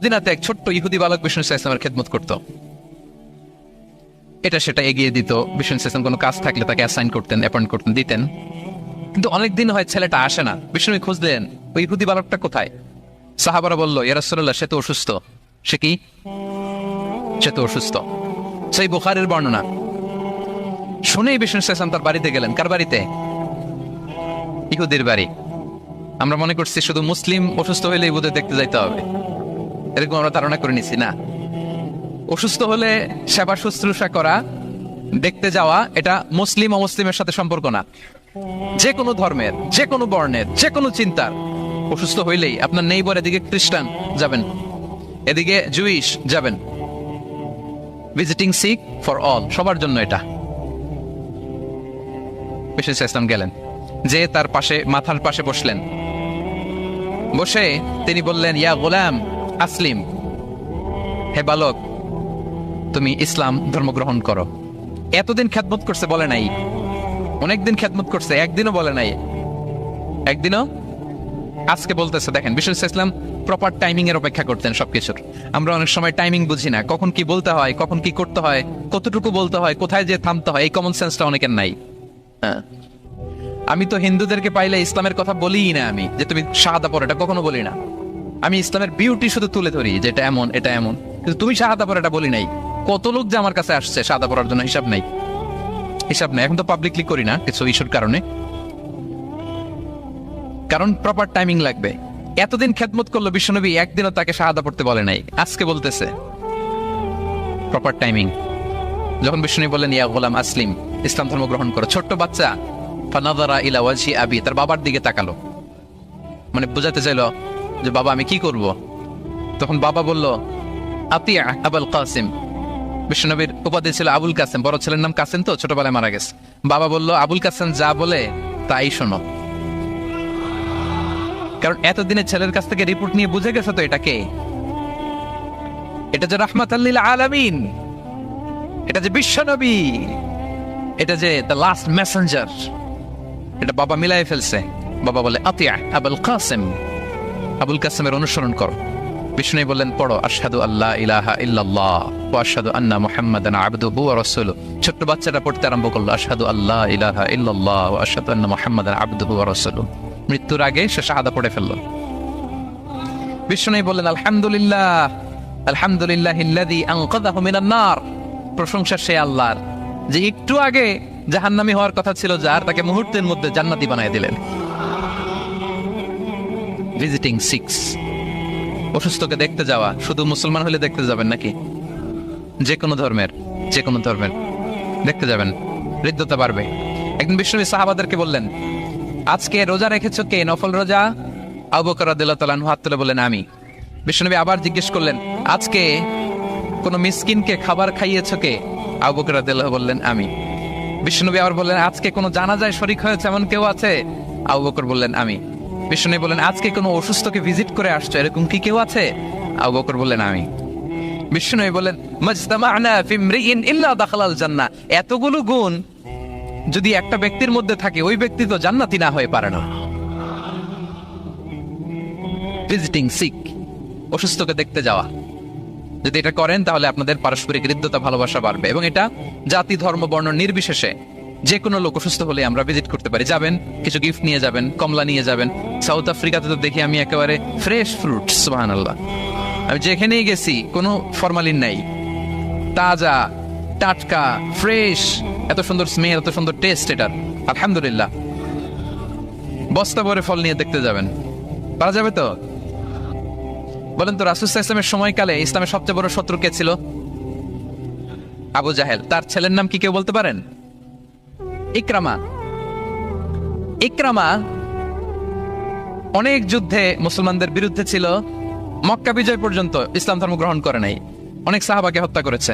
মদিনাতে এক ছোট্ট ইহুদি বালক বিষ্ণু ইসলামের খেদমত করত। এটা সেটা এগিয়ে দিত। বিষ্ণু ইসলাম কোনো কাজ থাকলে তাকে অ্যাসাইন করতেন, অ্যাপয়েন্ট করতেন, দিতেন। কিন্তু অনেকদিন হয় ছেলেটা আসে না। বিষ্ণু খুঁজলেন ওই ইহুদি বালকটা কোথায়। সাহাবারা বলল, ইয়া রাসূলুল্লাহ, সে তো অসুস্থ। সে কি? সে তো অসুস্থ। সেই বুখারীর বর্ণনা শুনেই বিষ্ণু ইসলাম তার বাড়িতে গেলেন। কার বাড়িতে? ইহুদির বাড়ি। আমরা মনে করছি শুধু মুসলিম অসুস্থ হইলে ইহুদি দেখতে যাইতে হবে, এরকম আমরা ধারণা করে নিছি। না, অসুস্থ হলে সেবা শুশ্রূষা করা, দেখতে যাওয়া, এটা মুসলিম অমুসলিমের সাথে সম্পর্ক না। যে কোনো ধর্মের, যে কোনো বর্ণের, যে কোনো চিন্তার অসুস্থ হইলেই আপনার নেইবার এদিকে খ্রিস্টান যাবেন, এদিকে জুইশ যাবেন। ভিজিটিং সিক ফর অল, সবার জন্য এটা। বিষ্ণু ইসলাম গেলেন, যে তার পাশে, মাথার পাশে বসলেন। বসে তিনি বললেন, ইয়া গোলাম আসলিম, হে বালক, তুমি ইসলাম ধর্ম গ্রহণ করো। এতদিন খেদমত করছে, বলে নাই। অনেকদিন খেদমত করছে, একদিনও বলে নাই। একদিনও, আজকে বলতেছে। দেখেন, বিষ্ণু ইসলাম প্রপার টাইমিং এর অপেক্ষা করতেন সবকিছুর। আমরা অনেক সময় টাইমিং বুঝি না, কখন কি বলতে হয়, কখন কি করতে হয়, কতটুকু বলতে হয়, কোথায় যে থামতে হয়, এই কমন সেন্সটা অনেকের নাই। হ্যাঁ, আমি তো হিন্দুদেরকে পাইলে ইসলামের কথা বলিই না, আমি যে তুমি শাহাদা পড়ো, এটা কখনো বলি না। আমি ইসলামের বিউটি শুধু তুলে ধরি, যে এটা এমন, এটা এমন, কিন্তু তুমি শাহাদা পড়ো এটা বলি নাই। কত লোক যে আমার কাছে আসছে শাহাদা পড়ার জন্য, হিসাব নাই, হিসাব নাই। এখন তো পাবলিকলি করি না কিছু ইস্যুর কারণে, কারণ প্রপার টাইমিং লাগবে। এতদিন খেদমত করলো বিশ্বনবী, একদিনও তাকে শাহাদা পড়তে বলে নাই। আজকে বলতেছে প্রপার টাইমিং। যখন বিশ্বনবী বললেন, ইয়া গোলাম আসলিম, ইসলাম ধর্ম গ্রহণ করো, ছোট্ট বাচ্চা ফানাযারা ইলা ওয়াজহি আবি, তার বাবার দিকে তাকালো, মানে বোঝাতে চাইলো যে বাবা আমি কি করব। তখন বাবা বলল, আতিয়া আবুল কাসিম। বিশ্বনবীর উপাধি ছিল আবুল কাসেম, বড় ছেলের নাম কাসেম, তো ছোটবেলায় মারা গেছে। বাবা বলল, আবুল কাসেম যা বলে তাই শোনো। কারণ এতদিনে ছেলের কাছ থেকে রিপোর্ট নিয়ে বুঝে গেছে তো এটা কে, এটা যে রাহমাতাল লিল আলামিন, এটা যে বিশ্বনবী, এটা যে দ্য লাস্ট মেসেঞ্জার, এটা বাবা মিলাই ফেলছে। বাবা বলে, আতিয়া আবুল কাসেম, আবুল কাসেমের অনুসরণ করো। বিষ্ণু বললেন, পড়ো আশহাদু আল্লা ইলাহা ইল্লাল্লাহ ওয়া আশহাদু আন্না মুহাম্মাদান আবদুহু ওয়া রাসূলুহু। ছোট্ট বাচ্চাটা পড়তে আরম্ভ করলো, আশহাদু আল্লা ইলাহা ইল্লাল্লাহ ওয়া আশহাদু আন্না মুহাম্মাদান আবদুহু ওয়া রাসূলুহু। মৃত্যুর আগে সে শাহাদা পড়ে ফেলল। বিষ্ণু বললেন, আলহামদুলিল্লাহ, আলহামদুলিল্লাহিল্লাযী আনকাযাহু মিনান নার। প্রশংসা সে আল্লাহর, যে একটু আগে জাহান্নামী হওয়ার কথা ছিল যার, তাকে মুহূর্তের মধ্যে জান্নাতি বানায় দিলেন। ভিজিটিং সিক্স, অসুস্থকে দেখতে যাওয়া। শুধু মুসলমান হলে দেখতে যাবেন নাকি? যে কোনো ধর্মের, যে কোনো ধর্মের দেখতে যাবেন, হৃদ্যতা বাড়বে। একদিন বিশ্বনবী সাহাবাদেরকে বললেন, আজকে রোজা রেখেছো কে? নফল রোজা? আবু বকর রাদিয়াল্লাহু তাআলা আনহু হাত তুলে বললেন, আমি। বিশ্বনবী আবার জিজ্ঞেস করলেন, আজকে কোন মিসকিনকে খাবার খাইয়েছো কে? আবু বকর রাদিয়াল্লাহু বললেন, আমি। বিশ্বনবী আবার বললেন, আজকে কোনো জানাজায় শরীক হয়েছে এমন কেউ আছে? আবু বকর বললেন, আমি। বিশ্বনবী বললেন, আজকে কোনো অসুস্থকে ভিজিট করে আসছো, এরকম কি কেউ আছে? আবু বকর বললেন, আমি। বিশ্বনবী বললেন, মাজতামা'না ফি ইমরিইন ইল্লা দাখালাল জান্নাহ। এতগুলো গুণ যদি একটা ব্যক্তির মধ্যে থাকে, ওই ব্যক্তি তো জান্নাতি না হয়ে পারে না। ভিজিটিং সিক, অসুস্থকে দেখতে যাওয়া, যদি এটা করেন তাহলে আপনাদের পারস্পরিক হৃদ্যতা, ভালোবাসা বাড়বে। এবং এটা জাতি, ধর্ম, বর্ণ নির্বিশেষে যে কোনো লোক অসুস্থ হলে আমরা ভিজিট করতে পারি। যাবেন, কিছু গিফট নিয়ে যাবেন, কমলা নিয়ে যাবেন। সাউথ আফ্রিকাতে তো দেখি আমি একেবারে ফ্রেশ ফ্রুট, সুবহানাল্লাহ। আমি যেখানেই গেছি কোনো ফরমালিন নাই, তাজা, টাটকা, ফ্রেশ, এত সুন্দর স্মেল, এত সুন্দর টেস্ট এটার, আলহামদুলিল্লাহ। বস্তা ভরে ফল নিয়ে দেখতে যাবেন, পারা যাবে তো? বলেন তো, রাসূল সাল্লাল্লাহু আলাইহি ওয়াসাল্লামের সময়কালে ইসলামের সবচেয়ে বড় শত্রু কে ছিল? আবু জাহেল। তার ছেলের নাম কি কেউ বলতে পারেন? ইকরামা। ইকরামা অনেক যুদ্ধে মুসলমানদের বিরুদ্ধে ছিল, মক্কা বিজয় পর্যন্ত ইসলাম ধর্ম গ্রহণ করে নাই, অনেক সাহাবাকে হত্যা করেছে।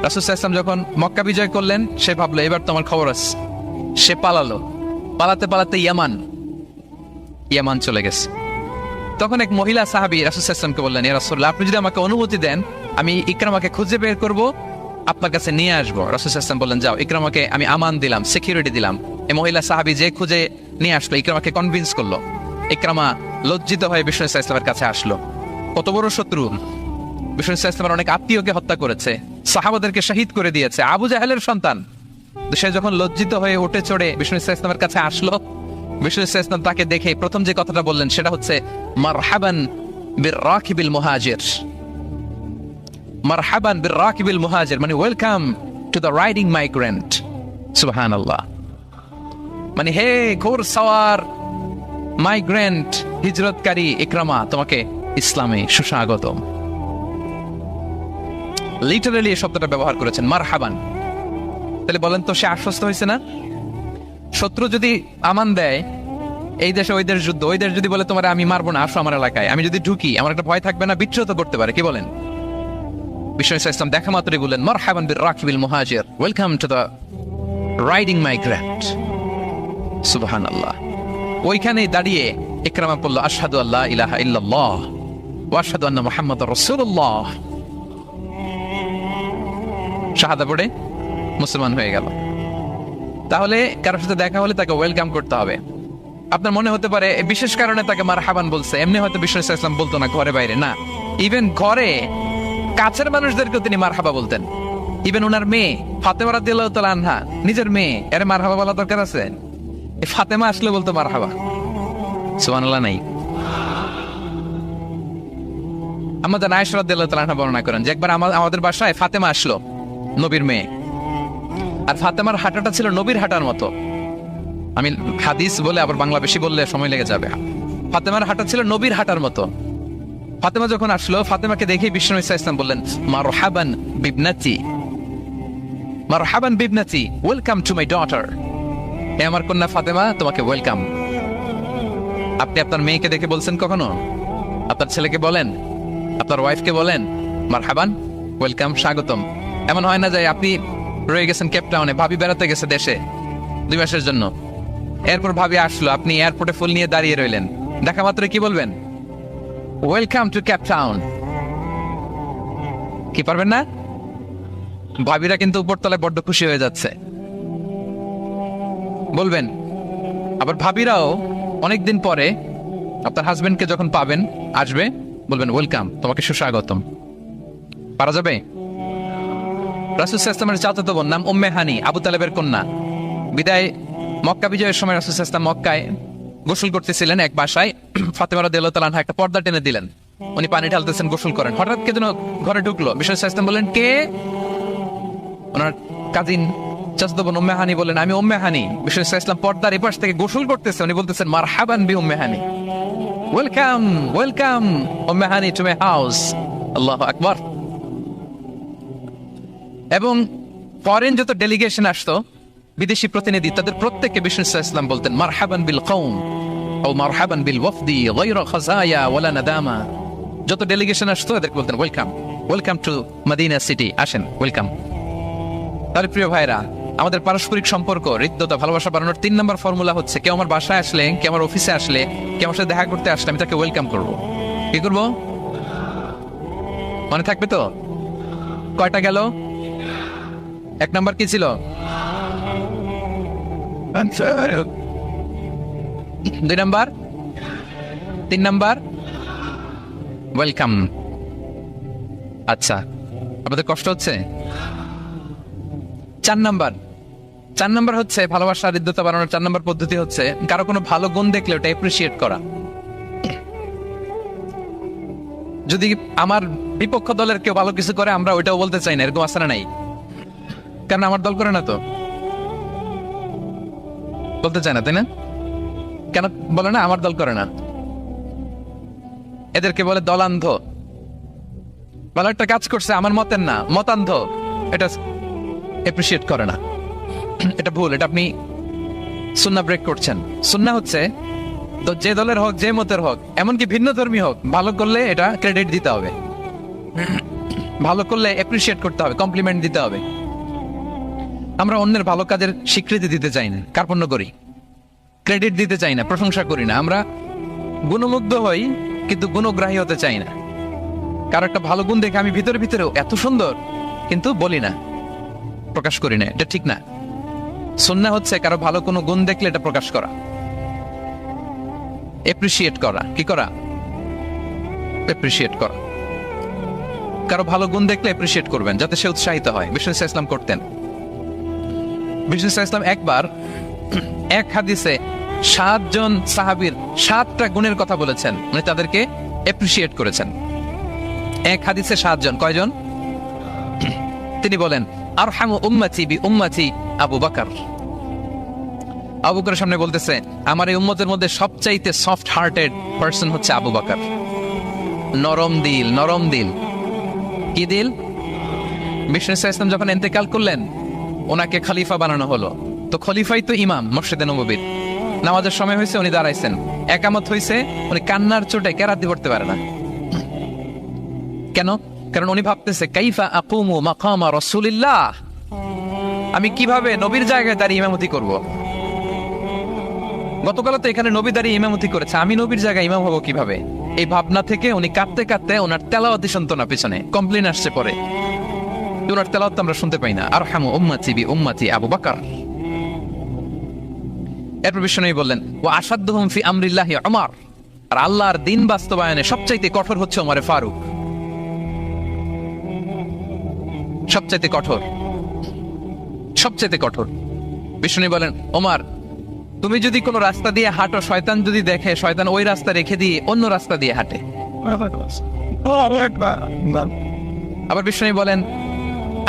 রাসূল সাল্লাল্লাহু আলাইহি ওয়াসাল্লাম যখন মক্কা বিজয় করলেন, সে ভাবলো এবার তোমার খবর আছে। সে পালালো, পালাতে পালাতে ইয়ামান চলে গেছে। তখন এক মহিলা সাহাবী রাসূল সাল্লাল্লাহু আলাইহি ওয়াসাল্লামকে বললেন, ইয়া রাসূলুল্লাহ, আপনি যদি আমাকে অনুমতি দেন, আমি ইকরামাকে খুঁজে বের করব, আপনার কাছে নিয়ে আসবো। রাসূল সাল্লাল্লাহু আলাইহি ওয়াসাল্লাম বললেন, যাও, ইকরামাকে আমি আমান দিলাম, সিকিউরিটি দিলাম। এই মহিলা সাহাবী যে খুঁজে নিয়ে আসলো, ইকরামাকে কনভিন্স করলো। ইকরামা লজ্জিত হয়ে বিষ্ণু সাল্লাল্লাহু আলাইহি ওয়াসাল্লামের কাছে আসলো। কত বড় শত্রু! বিষ্ণু ইসলামের অনেক আত্মীয়কে হত্যা করেছে, সাহাবাদেরকে শহীদ করে দিয়েছে, আবু জাহেলের সন্তান। সে যখন লজ্জিত হয়ে উঠে চড়ে বিষ্ণু ইসলামের কাছে আসলো, বিষ্ণু ইসলাম তাকে দেখে প্রথম যে কথাটা বললেন সেটা হচ্ছে মারহাবান বির-রাকিবিল মুহাজির। মারহাবান বির-রাকিবিল মুহাজির মানে welcome to the riding migrant. সুবহানাল্লাহ। মানে হে ঘোড় সাওয়ার মাইগ্রেন্ট হিজরতকারী ইকরামা, তোমাকে ইসলামে সুস্বাগতম। লিটারালি এই শব্দটা ব্যবহার করেছেন, মারহাবান। তাহলে বলেন তো, সে আশ্বস্ত হয়েছে না? শত্রু যদি আমান দেয়, এই দেশে ওই দেশ যুদ্ধ, ওই দেশ যদি বলে তোমার আমি মারবো না, আসো আমার এলাকায়, আমি যদি ঢুকি আমার একটা ভয় থাকবে না? বিচ্যুত করতে পারে, কি বলেন? বিষ্ণু ইসলাম দেখা মাত্রই বললেন মারহাবান বির-রাকিবিল মুহাজির, welcome to the riding migrant. সুবহানাল্লাহ। ওইখানেই দাঁড়িয়ে ইকরামা বলল আশহাদু আল্লা ইলাহা ইল্লাল্লাহ ওয়া আশহাদু আন্না মুহাম্মাদুর রাসূলুল্লাহ। শাহাদা পড়ে মুসলমান হয়ে গেল। তাহলে কারোর সাথে দেখা হলে তাকে ওয়েলকাম করতে হবে। আপনার মনে হতে পারে বিশেষ কারণে তাকে মারহাবান বলছে, এমনি হয়তো বিষ্ণু ইসলাম বলতো না ঘরে বাইরে, না, ইভেন ঘরে কাছের মানুষদেরকেও তিনি মারহাবা বলতেন। ইভেন ওনার মেয়ে ফাতেমা রাদিয়াল্লাহু তাআলা আনহা, নিজের মেয়ে, এর মারহাবা বলা দরকার আছে? ফাতেমা আসলে বলতো মারহাবা। সুবহানাল্লাহ। নাই আমাদের আয়েশা রাদিয়াল্লাহু তাআলা আনহা বর্ণনা করেন যে একবার আমাদের বাসায় ফাতেমা আসলো, নবীর মেয়ে, আর ফাতেমার হাঁটাটা ছিল নবীর হাঁটার মতো। আমি হাদিস বলে আবার বাংলা বেশি বললে সময় লেগে যাবে। ফাতেমার হাঁটা ছিল নবীর হাঁটার মতো। ফাতেমা যখন আসলো, ফাতেমাকে দেখে বিষ্ণু ইসলাম বললেন মারহাবান বিবনাতি, মারহাবান বিবনাতি, ওয়েলকাম টু মাই ডটার। হে আমার কন্যা ফাতেমা, তোমাকে ওয়েলকাম। আপনি আপনার মেয়েকে দেখে বলছেন কখনো? আপনার ছেলেকে বলেন, আপনার ওয়াইফকে বলেন মারহাবান, ওয়েলকাম, স্বাগতম? এমন হয় না যে আপনি রয়ে গেছেন কেপটাউনে, ভাবি বেড়াতে গেছে দেশে 2 মাসের জন্য, এরপর ভাবি আসলো, আপনি এয়ারপোর্টে ফুল নিয়ে দাঁড়িয়ে রইলেন, দেখা মাত্র কি বলবেন? Welcome to Cape Town. কি পারবেন না? ভাবিরা কিন্তু উপরতলায় বড্ড খুশি হয়ে যাচ্ছে, বলবেন। আবার ভাবিরাও অনেকদিন পরে আপনার হাজবেন্ডকে যখন পাবেন, আসবে, বলবেন ওয়েলকাম, তোমাকে সুস্বাগতম। পারা যাবে? রাসূল সাল্লাল্লাহু আলাইহি ওয়াসাল্লামের চাচাতো বোন, নাম উম্মে হানি, আবু তালেবের কন্যা। বিদায় মক্কা বিজয়ের সময় রাসূল সাল্লাল্লাহু আলাইহি ওয়াসাল্লাম মক্কায় গোসল করতেছিলেন এক বাসায়। ফাতেমা রাদিয়াল্লাহু তাআলা আনহা একটা পর্দা টেনে দিলেন, উনি পানি ঢালতেছেন, গোসল করেন। হঠাৎ কে যেন ঘরে ঢুকলো। বিষ্ণু সাল্লাল্লাহু আলাইহি ওয়াসাল্লাম বললেন কে? ওনার কাজিন চাচাতো বোন উম্মে হানি বলেন আমি উম্মে হানি। বিষ্ণু সাল্লাল্লাহু আলাইহি ওয়াসাল্লাম পর্দার এপাশ থেকে গোসল করতেছে, উনি বলতেছেন মারহাবান বি Umm Hani, welcome, welcome Umm Hani to my house. আল্লাহু আকবার। এবং ফরেন যত ডেলিগেশন আসতো, বিদেশি প্রতিনিধি, তাদের প্রত্যেককে বিষ্ণু সাল্লাল্লাহু আলাইহি ওয়াসাল্লাম বলতেন মারহাবান বিল কওম ও মারহাবান বিল ওয়াফদি গায়রা খাজায়া ওয়ালা নাদামা। যত ডেলিগেশন আসতো এদেরকে বলতেন welcome, welcome to Madina city, আসেন, ওয়েলকাম। তাহলে প্রিয় ভাইরা, আমাদের পারস্পরিক সম্পর্ক, হৃদ্যতা, ভালোবাসা বাড়ানোর 3 নম্বর ফর্মুলা হচ্ছে কেউ আমার বাসায় আসলে, কেউ আমার অফিসে আসলে, কেউ আমার সাথে দেখা করতে আসলে আমি তাকে ওয়েলকাম করবো। কি করবো? মনে থাকবে তো? কয়টা গেল? 1 নাম্বার কি ছিল? 2 নাম্বার, 3 নাম্বার ওয়েলকাম। আচ্ছা, আপনাদের কষ্ট হচ্ছে? 4 নাম্বার হচ্ছে ভালোবাসা হৃদ্যতা বাড়ানোর 4 নাম্বার পদ্ধতি হচ্ছে কারো কোনো ভালো গুণ দেখলে ওটা এপ্রিসিয়েট করা। যদি আমার বিপক্ষ দলের কেউ ভালো কিছু করে, আমরা ওইটাও বলতে চাই না, এরকম আসলে নাই। কারণ আমার দল করে না, তো বলতে চায় না, তাই না? কেন বলে না? আমার দল করে না। এদেরকে বলে দলান্ধ। ভালো একটা কাজ করছে, আমার মতের না, মতান্ধ, এটা এপ্রিসিয়েট করে না। এটা ভুল, এটা আপনি সুন্নাহ ব্রেক করছেন। সুন্নাহ হচ্ছে তো যে দলের হোক, যে মতের হোক, এমনকি ভিন্ন ধর্মী হোক, ভালো করলে এটা ক্রেডিট দিতে হবে, ভালো করলে এপ্রিসিয়েট করতে হবে, কমপ্লিমেন্ট দিতে হবে। আমরা অন্যের ভালো কাজের স্বীকৃতি দিতে চাই না, কার্পণ্য করি, ক্রেডিট দিতে চাই না, প্রশংসা করি না। আমরা গুণমুগ্ধ হই কিন্তু গুণগ্রাহী হতে চাই না। কারো একটা ভালো গুণ দেখে আমি ভিতরে ভিতরে এত সুন্দর, কিন্তু বলি না, প্রকাশ করি না, এটা ঠিক না। সুন্নাহ হচ্ছে কারো ভালো কোনো গুণ দেখলে এটা প্রকাশ করা, এপ্রিসিয়েট করা। কি করা? অ্যাপ্রিসিয়েট করা, কারো ভালো গুণ দেখলে অ্যাপ্রিসিয়েট করবেন যাতে সে উৎসাহিত হয়। বিষ্ণু ইসলাম করতেন। বিষ্ণু ইসলাম একবার এক হাদিসে 7 জন সাহাবীর 7টা গুণের কথা বলেছেন, মানে তাদেরকে অ্যাপ্রিসিয়েট করেছেন। এক হাদিসে 7 জন, কয়জন? তিনি বলেন আরহামু উম্মতি বি উম্মতি আবু বকর। আবু বকরের সামনে বলতেছে আমার এই উম্মতের মধ্যে সবচাইতে সফট হার্টেড পারসন হচ্ছে আবু বকর। নরম দিল, নরম দিল। কি দিল? বিষ্ণু ইসলাম যখন ইন্তেকাল করলেন ওনাকে খলিফা বানানো হলো। তো খলিফাই তো ইমাম মসজিদে নববীর। নামাজের সময় হয়েছে, উনি দাঁড়াইছেন। একামত হয়েছে, উনি কান্নার চোটে কেরাতি পড়তে পারে না। কেন? কারণ উনি ভাবতেছে কাইফা আকুমু মাকামা রাসূলিল্লাহ, আমি কিভাবে নবীর জায়গায় দাঁড়িয়ে ইমামতি করব। গতকাল তো এখানে নবী দাঁড়িয়ে ইমামতি করেছে, আমি নবীর জায়গায় ইমাম হবো কিভাবে? এই ভাবনা থেকে উনি কাঁদতে কাঁদতে ওনার তেলাওয়াতি শুনতো না, পিছনে কমপ্লেন আসছে পরে, ওনার তেলাওয়াত আমরা শুনতে পাই না। আরহামু উম্মতি বি উম্মতি আবু বকর। এরপর বিষ্ণু বললেন ওয়া আশাদ্দুহুম ফি আমরিল্লাহি উমর, আর আল্লাহর দ্বীন বাস্তবায়নে সবচাইতে কঠোর হচ্ছে ওমরে ফারুক। সবচাইতে কঠোর, সবচাইতে কঠোর। বিষ্ণু বলেন ওমর, তুমি যদি কোনো রাস্তা দিয়ে হাঁটো, শয়তান যদি দেখে, শয়তান ওই রাস্তা রেখে দিয়ে অন্য রাস্তা দিয়ে হাঁটে। আবার বিষ্ণু বলেন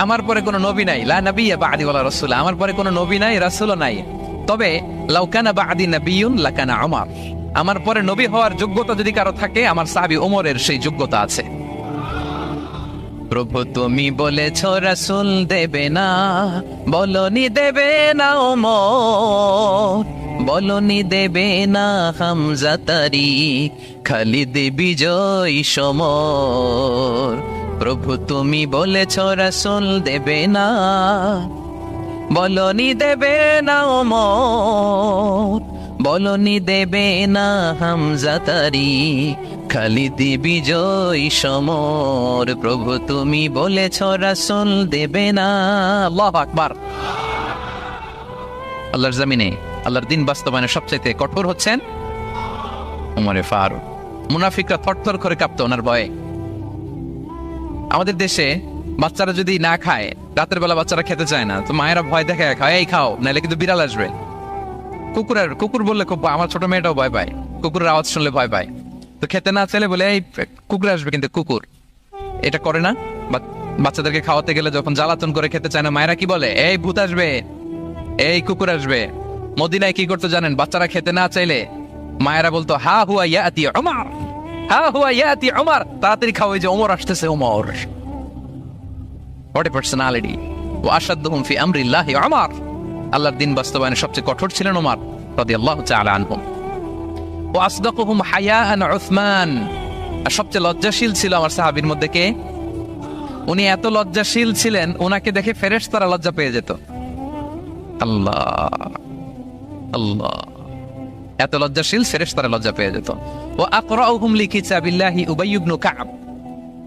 আমার পরে কোনো নবী নাই, লা নাবিয়্যা বা'দি ওয়ালা রাসূল, আমার পরে কোনো নবী নাই, রাসূলও নাই। তবে লাউ কানা বা'দি নাবিয়্যুন লাকানা উমর, আমার পরে নবী হওয়ার যোগ্যতা যদি কারো থাকে আমার সাহাবী ওমরের সেই যোগ্যতা আছে। প্রভু তুমি বলেছো রাসূল দেবে না, বলনি দেবে না ওমর, বলনি দেবে না হামজা তারিক, খালিদ বিজয় সমর। প্রভু তুমি বলেছো রাসূল দেবে না, বলনি দেবে না ওমর, বলনি দেবে না হামজা তারিক, খালিদ বিজয় সমর। প্রভু তুমি বলেছো রাসূল দেবে না। আল্লাহু আকবার। আল্লাহর জমিনে আল্লাহর দ্বীন বাস্তবায়নে সবচাইতে কঠোর হচ্ছেন ওমরে ফারুক। মুনাফিকরা থরথর করে কাঁপতো ওনার ভয়ে। আমাদের দেশে বাচ্চারা যদি না খায়, রাতের বেলা বাচ্চারা খেতে চায় না, তো মায়েরা ভয় দেখায় খায়, এই খাও নাহলে কিন্তু বিড়াল আসবে। কুকুর বললে খুব, আমার ছোট মেয়েটাও ভয় পায়, কুকুরের আওয়াজ শুনলে ভয় পায়। তো খেতে না চাইলে বলে এই কুকুর আসবে, কিন্তু কুকুর এটা করে না। বাচ্চাদেরকে খাওয়াতে গেলে যখন জ্বালাতন করে খেতে চায় না, মায়েরা কি বলে, এই ভূত আসবে, এই কুকুর আসবে। মদিনায় কি করতো জানেন? বাচ্চারা খেতে না চাইলে মায়েরা বলতো হা হুয়া ইয়াতি উমর, হা হুয়া ইয়াতি উমর, তাড়াতাড়ি খাও, এই যে ওমর আসতেছে, ওমর। What a personality. ওয়া আশাদ্দুহুম ফি আমরিল্লাহি উমর, আল্লাহর দ্বীন বাস্তবায়নে সবচেয়ে কঠোর ছিলেন ওমর রাদিয়াল্লাহু তাআলা আনহু। ওয়া আসদাকুহুম হায়াআন উসমান, আর সবচেয়ে লজ্জাশীল ছিল আমার সাহাবীর মধ্যে কে? উনি এত লজ্জাশীল ছিলেন, ওনাকে দেখে ফেরেশতারা লজ্জা পেয়ে যেত। আল্লাহ আল্লাহ, এত লজ্জাশীল, ফেরেশতারা লজ্জা পেয়ে যেত। ওয়া আকরাউহুম লিকিতাবিল্লাহি উবাই ইবনে কাব,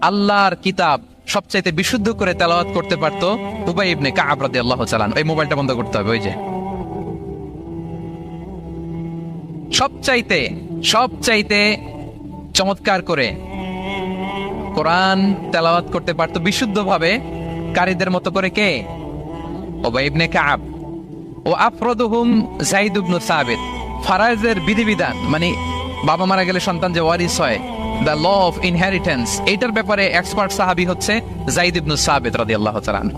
আল্লাহর কিতাব সবচাইতে বিশুদ্ধ করে তেলাওয়াত করতে পারতো উবাই ইবনে কাব রাদিয়াল্লাহু তাআলা আনহু। এই মোবাইলটা বন্ধ করতে হবে, ওই যে সবচাইতে চমৎকার করে কোরআন তেলাওয়াত করতে পারতো বিশুদ্ধভাবে কারীদের মতো করে কে? উবাই ইবনে কাব। ও আফরাদুহুম যায়েদ ইবনে সাবিত, ফারায়েজের বিধিবিধান, মানে বাবা মারা গেলে সন্তান যে ওয়ারিস হয়, দ্য ল অফ ইনহেরিটেন্স, এইটার ব্যাপারে এক্সপার্ট সাহাবী হচ্ছে যায়েদ ইবনে সাবিত রাদিয়াল্লাহু তাআলা আনহু।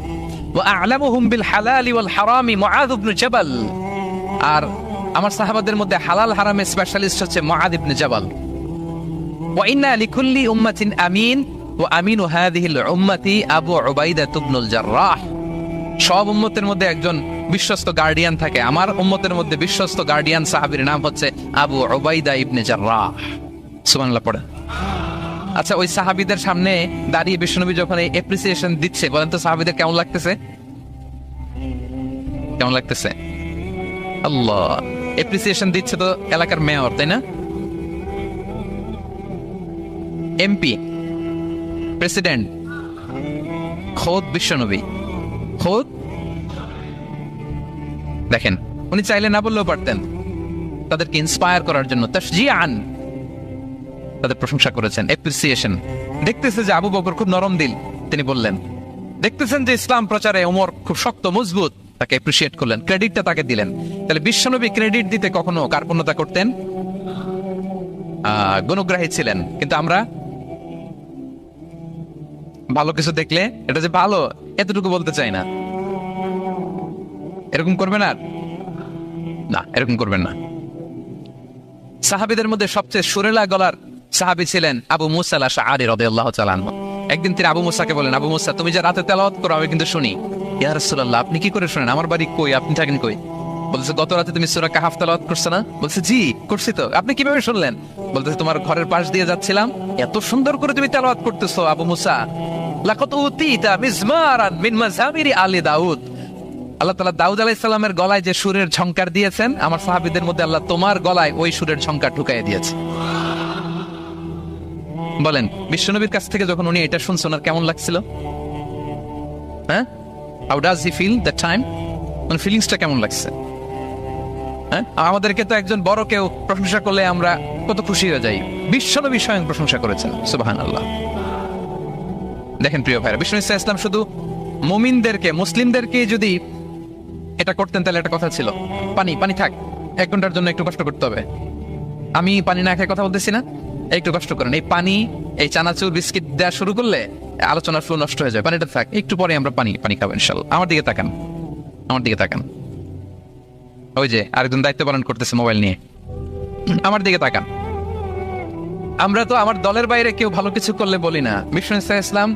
ওয়া আ'লামুহুম বিল হালালি ওয়াল হারামি মুআয ইবনে জাবাল, আর আমার সাহাবাদের মধ্যে হালাল হারামের স্পেশালিস্ট হচ্ছে মুআয ইবনে জাবাল। ওয়া ইন্না লিকুল্লি উম্মাতিন আমিন ওয়া আমিনু হাযিহিল উম্মতি আবু উবাইদা ইবনুল জাররাহ, সব উম্মতের মধ্যে একজন বিশ্বস্ত গার্ডিয়ান থাকে, আমার উম্মতের মধ্যে বিশ্বস্ত গার্ডিয়ান সাহাবীর নাম হচ্ছে আবু উবাইদা ইবনে জাররাহ। সুবহানাল্লাহ পড়ে। আচ্ছা, ওই সাহাবীদের সামনে দাঁড়িয়ে বিশ্বনবী যখন এই অ্যাপ্রিসিয়েশন দিচ্ছে, বলেন তো সাহাবীদের কেমন লাগতেছে? কেমন লাগতেছে? আল্লাহ, অ্যাপ্রিসিয়েশন দিচ্ছে তো এলাকার মেয়র, তাই না? এমপি, প্রেসিডেন্ট, খোদ বিশ্বনবী, খোদ। দেখেন, উনি চাইলে না বললেও পারতেন, তাদেরকে ইন্সপায়ার করার জন্য, তাশজিআন, তাদের প্রশংসা করেছেন, অ্যাপ্রিসিয়েশন। দেখতেছে যে আবু বকর খুব নরম দিল, তিনি বললেন। দেখতেছেন যে ইসলাম প্রচারে ওমর খুব শক্ত মজবুত, তাকে অ্যাপ্রিসিয়েট করলেন, ক্রেডিটটা তাকে দিলেন। তাহলে বিশ্বনবী ক্রেডিট দিতে কখনো কার্পণ্যতা করতেন? গুণগ্রাহী ছিলেন। কিন্তু আমরা ভালো কিছু দেখলে এটা যে ভালো এতটুকু বলতে চাই না। এরকম করবেন আর না, এরকম করবেন না। সাহাবীদের মধ্যে সবচেয়ে সুরেলা গলার সাহাবী ছিলেন আবু মুসা আল-আশআরী রাদিয়াল্লাহু তাআলা আনহু। একদিন তিনি আবু মুসাকে বলেন, আবু মুসা, তুমি যে রাতে তেলাওয়াত করো আমি কিন্তু শুনি। ইয়া রাসূলুল্লাহ, আপনি কি করে শুনেন? আমার বাড়ি কই, আপনি থাকেন কই? বলছে, গত রাতে তুমি সূরা কাহাফ তেলাওয়াত করছো না? বলছে, জি করছি তো। আপনি কিভাবে শুনলেন? বলতেছে, তোমার ঘরের পাশ দিয়ে যাচ্ছিলাম, এত সুন্দর করে তুমি তেলাওয়াত করতেছো আবু মুসা। লাকাদ উতিতা মিজমারান মিন মাযামিরি আলি দাউদ। আল্লাহ তাআলা দাউদ আলাইহিস সালামের গলায় যে সুরের ঝংকার দিয়েছেন, আমার সাহাবীদের মধ্যে আল্লাহ তোমার গলায় ওই সুরের ঝংকার ঢুকাইয়া দিয়েছে। বলেন, বিশ্বনবীর কাছ থেকে যখন উনি এটা শুনছেন ওনার কেমন লাগছিল? হ্যাঁ, how does he feel that time? মানে ফিলিংসটা কেমন লাগছে? হ্যাঁ, আমাদেরকে তো একজন বড় কেউ প্রশংসা করলে আমরা কত খুশি হয়ে যাই। বিশ্বনবী স্বয়ং প্রশংসা করেছেন, সুবহানাল্লাহ। দেখেন প্রিয় ভাইরা, বিশ্বনবী সাল্লাল্লাহু আলাইহি ওয়াসাল্লাম শুধু মুমিনদেরকে, মুসলিমদেরকে যদি এটা করতেন তাহলে একটা কথা ছিল, পানি পানি থাক, 1 ঘন্টার জন্য একটু কষ্ট করতে হবে। আমি পানি না খেয়ে কথা বলতেছি না, একটু কষ্ট করেন। এই পানি, এই চানাচুর বিস্কিট দেওয়া শুরু করলে আলোচনার ফ্লো নষ্ট হয়ে যায়। পানিটা থাক, একটু পরে আমরা পানি পানি খাবো ইনশাআল্লাহ। আমার দিকে তাকান, আমার দিকে তাকান। ওই যে আরেকজন দায়িত্ব পালন করতেছে মোবাইল নিয়ে, আমার দিকে তাকান। আমরা তো আমার দলের বাইরে কেউ ভালো কিছু করলে বলি না। বিশ্বনবী সাল্লাল্লাহু আলাইহি ওয়াসাল্লাম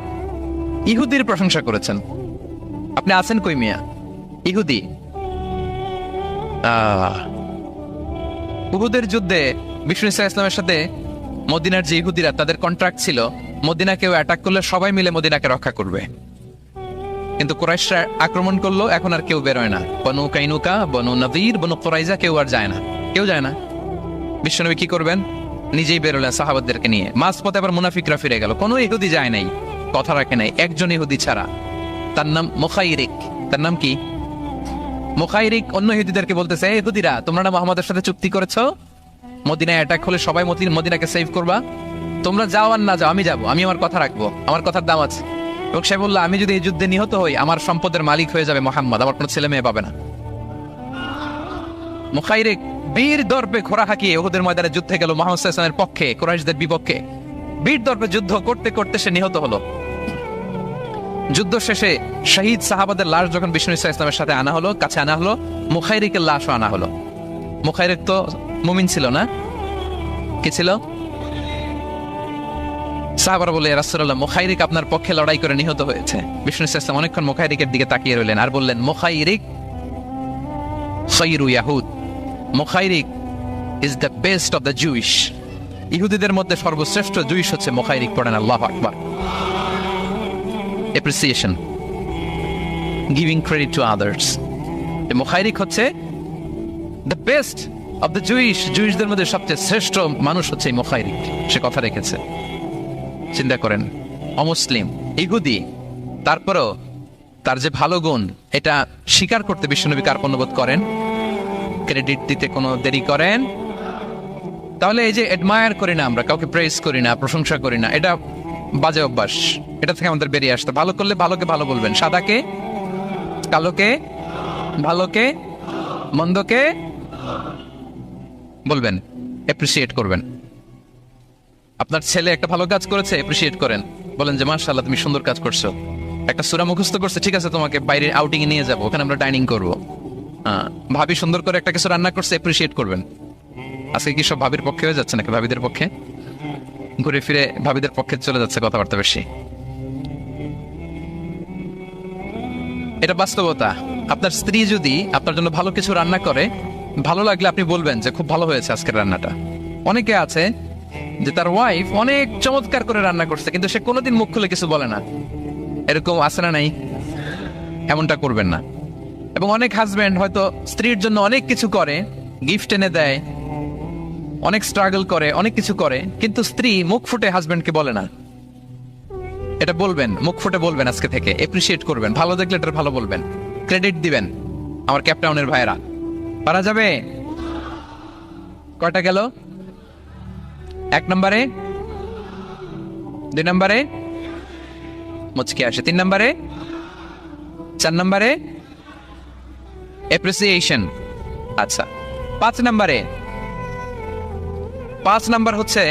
ইহুদির প্রশংসা করেছেন। আপনি আছেন কই মিয়া? ইহুদি উহুদের যুদ্ধে বিশ্বনবী সাল্লাল্লাহু আলাইহি ওয়াসাল্লামের সাথে মদিনার যে ইহুদিরা, তাদের কন্ট্রাক্ট ছিল মদিনা কেউ অ্যাটাক করলে সবাই মিলে মদিনাকে রক্ষা করবে। কিন্তু কুরাইশরা আক্রমণ করলো, এখন আর কেউ বেরোয় না। বনু কাইনুকা, বনু নযীর, বনু কুরাইজা কেউ আর যায় না, কেউ যায় না। বিশ্বনবী কি করবেন? নিজেই বেরোলেন সাহাবাদেরকে নিয়ে। মাঝপথে আবার মুনাফিকরা ফিরে গেল, কোনো ইহুদি যায় নাই, কথা রাখে নাই, একজন ইহুদি ছাড়া। তার নাম মুখাইরিক। তার নাম কি? মুখাইরিক। অন্য ইহুদিদেরকে বলতেছে, এই ইহুদিরা, তোমরা না মুহাম্মাদের সাথে চুক্তি করেছো মদিনায় অ্যাটাক হলে সবাই মদিনাকে সেভ করবা, তোমরা যাও আর না যাও, আমি যাবো, আমি আমার কথা রাখবো, আমার কথার দাম আছে। এবং সে বললো, আমি যদি এই যুদ্ধে নিহত হই আমার সম্পদের মালিক হয়ে যাবে মুহাম্মদ, আমার কোনো ছেলে মেয়ে পাবে না। মুখাইরিক বীর দর্পে ঘোড়া হাঁকিয়ে উহুদের ময়দানে যুদ্ধে গেল মুহাম্মদ সাল্লাল্লাহু আলাইহি ওয়াসাল্লামের পক্ষে, কুরাইশদের বিপক্ষে। বীর দর্পে যুদ্ধ করতে করতে সে নিহত হলো। যুদ্ধ শেষে শহীদ সাহাবাদের লাশ যখন বিষ্ণু ইসা ইসলামের সাথে আনা হলো, কাছে আনা হলো, মুখাইরিকের লাশও আনা হলো। মুখাইরিক তো মুমিন ছিল না, কি ছিল? সাহাবারা বলে, রাসূলুল্লাহ, মুখাইরিক আপনার পক্ষে লড়াই করে নিহত হয়েছে। বিষ্ণু ইসা ইসলাম অনেকক্ষণ মুখাইরিকের দিকে তাকিয়ে রইলেন আর বললেন, মুখাইরিক খায়রু ইয়াহুদ, Mukhayriq is the best of the Jewish. ইহুদিদের মধ্যে সর্বশ্রেষ্ঠ জুইশ হচ্ছে মুখাইরিক। পড়েন আল্লাহু আকবার। Appreciation, giving credit to others. Mukhayriq হচ্ছে the best of the Jewish, জুইশদের মধ্যে সবচেয়ে শ্রেষ্ঠ মানুষ হচ্ছে মুখাইরিক। সে কথা রেখেছে। চিন্তা করেন, অমুসলিম, ইহুদি, তারপরেও তার যে ভালো গুণ এটা স্বীকার করতে বিশ্বনবী কার্পণ্যবোধ করেন, ক্রেডিট দিতে কোনো দেরি করেন? তাহলে এই যে অ্যাডমায়ার করি না আমরা, কাউকে প্রেজ করি না, প্রশংসা করি না, এটা বাজে অভ্যাস। এটা থেকে আমাদের বেরিয়ে আসতে, ভালো করলে ভালোকে ভালো বলবেন, সাদাকে কালোকে, ভালোকে মন্দকে বলবেন, অ্যাপ্রিসিয়েট করবেন। আপনার ছেলে একটা ভালো কাজ করেছে, অ্যাপ্রিসিয়েট করেন, বলেন যে মাশাআল্লাহ তুমি সুন্দর কাজ করছো। একটা সূরা মুখস্থ করছে, ঠিক আছে তোমাকে বাইরে আউটিং এ নিয়ে যাবো, ওখানে আমরা ডাইনিং করবো। ভাবি সুন্দর করে একটা কিছু রান্না করছে, অ্যাপ্রিসিয়েট করবেন। আজকে কি সব ভাবির পক্ষে হয়ে যাচ্ছে নাকি ভাবিদের পক্ষে? ঘুরে ফিরে ভাবিদের পক্ষে চলে যাচ্ছে কথাবার্তা বেশি। এটা বাস্তবতা। আপনার স্ত্রী যদি আপনার জন্য ভালো কিছু রান্না করে, ভালো লাগলে আপনি বলবেন যে খুব ভালো হয়েছে আজকের রান্নাটা। অনেকে আছে যে তার ওয়াইফ অনেক চমৎকার করে রান্না করছে কিন্তু সে কোনোদিন মুখ খুলে কিছু বলে না, এরকম আছে না নাই? এমনটা করবেন না। এবং অনেক হাজবেন্ড হয়তো স্ত্রীর জন্য অনেক কিছু করে, গিফট এনে দেয়, অনেক স্ট্রাগল করে, অনেক কিছু করে, কিন্তু স্ত্রী মুখ ফুটে হাজবেন্ডকে বলে না। এটা বলবেন, মুখ ফুটে বলবেন আজকে থেকে, এপ্রিসিয়েট করবেন, ভালো দেখলে এটা ভালো বলবেন, ক্রেডিট দিবেন। আমার ক্যাপটাউনের ভাইরা, পারা যাবে? কয়টা গেল? 1 নম্বরে 2 নম্বরে মুচকি হাসি, 3 নম্বরে, 4 নম্বরে অ্যাপ্রিসিয়েশন। আচ্ছা, 5 নাম্বার হচ্ছে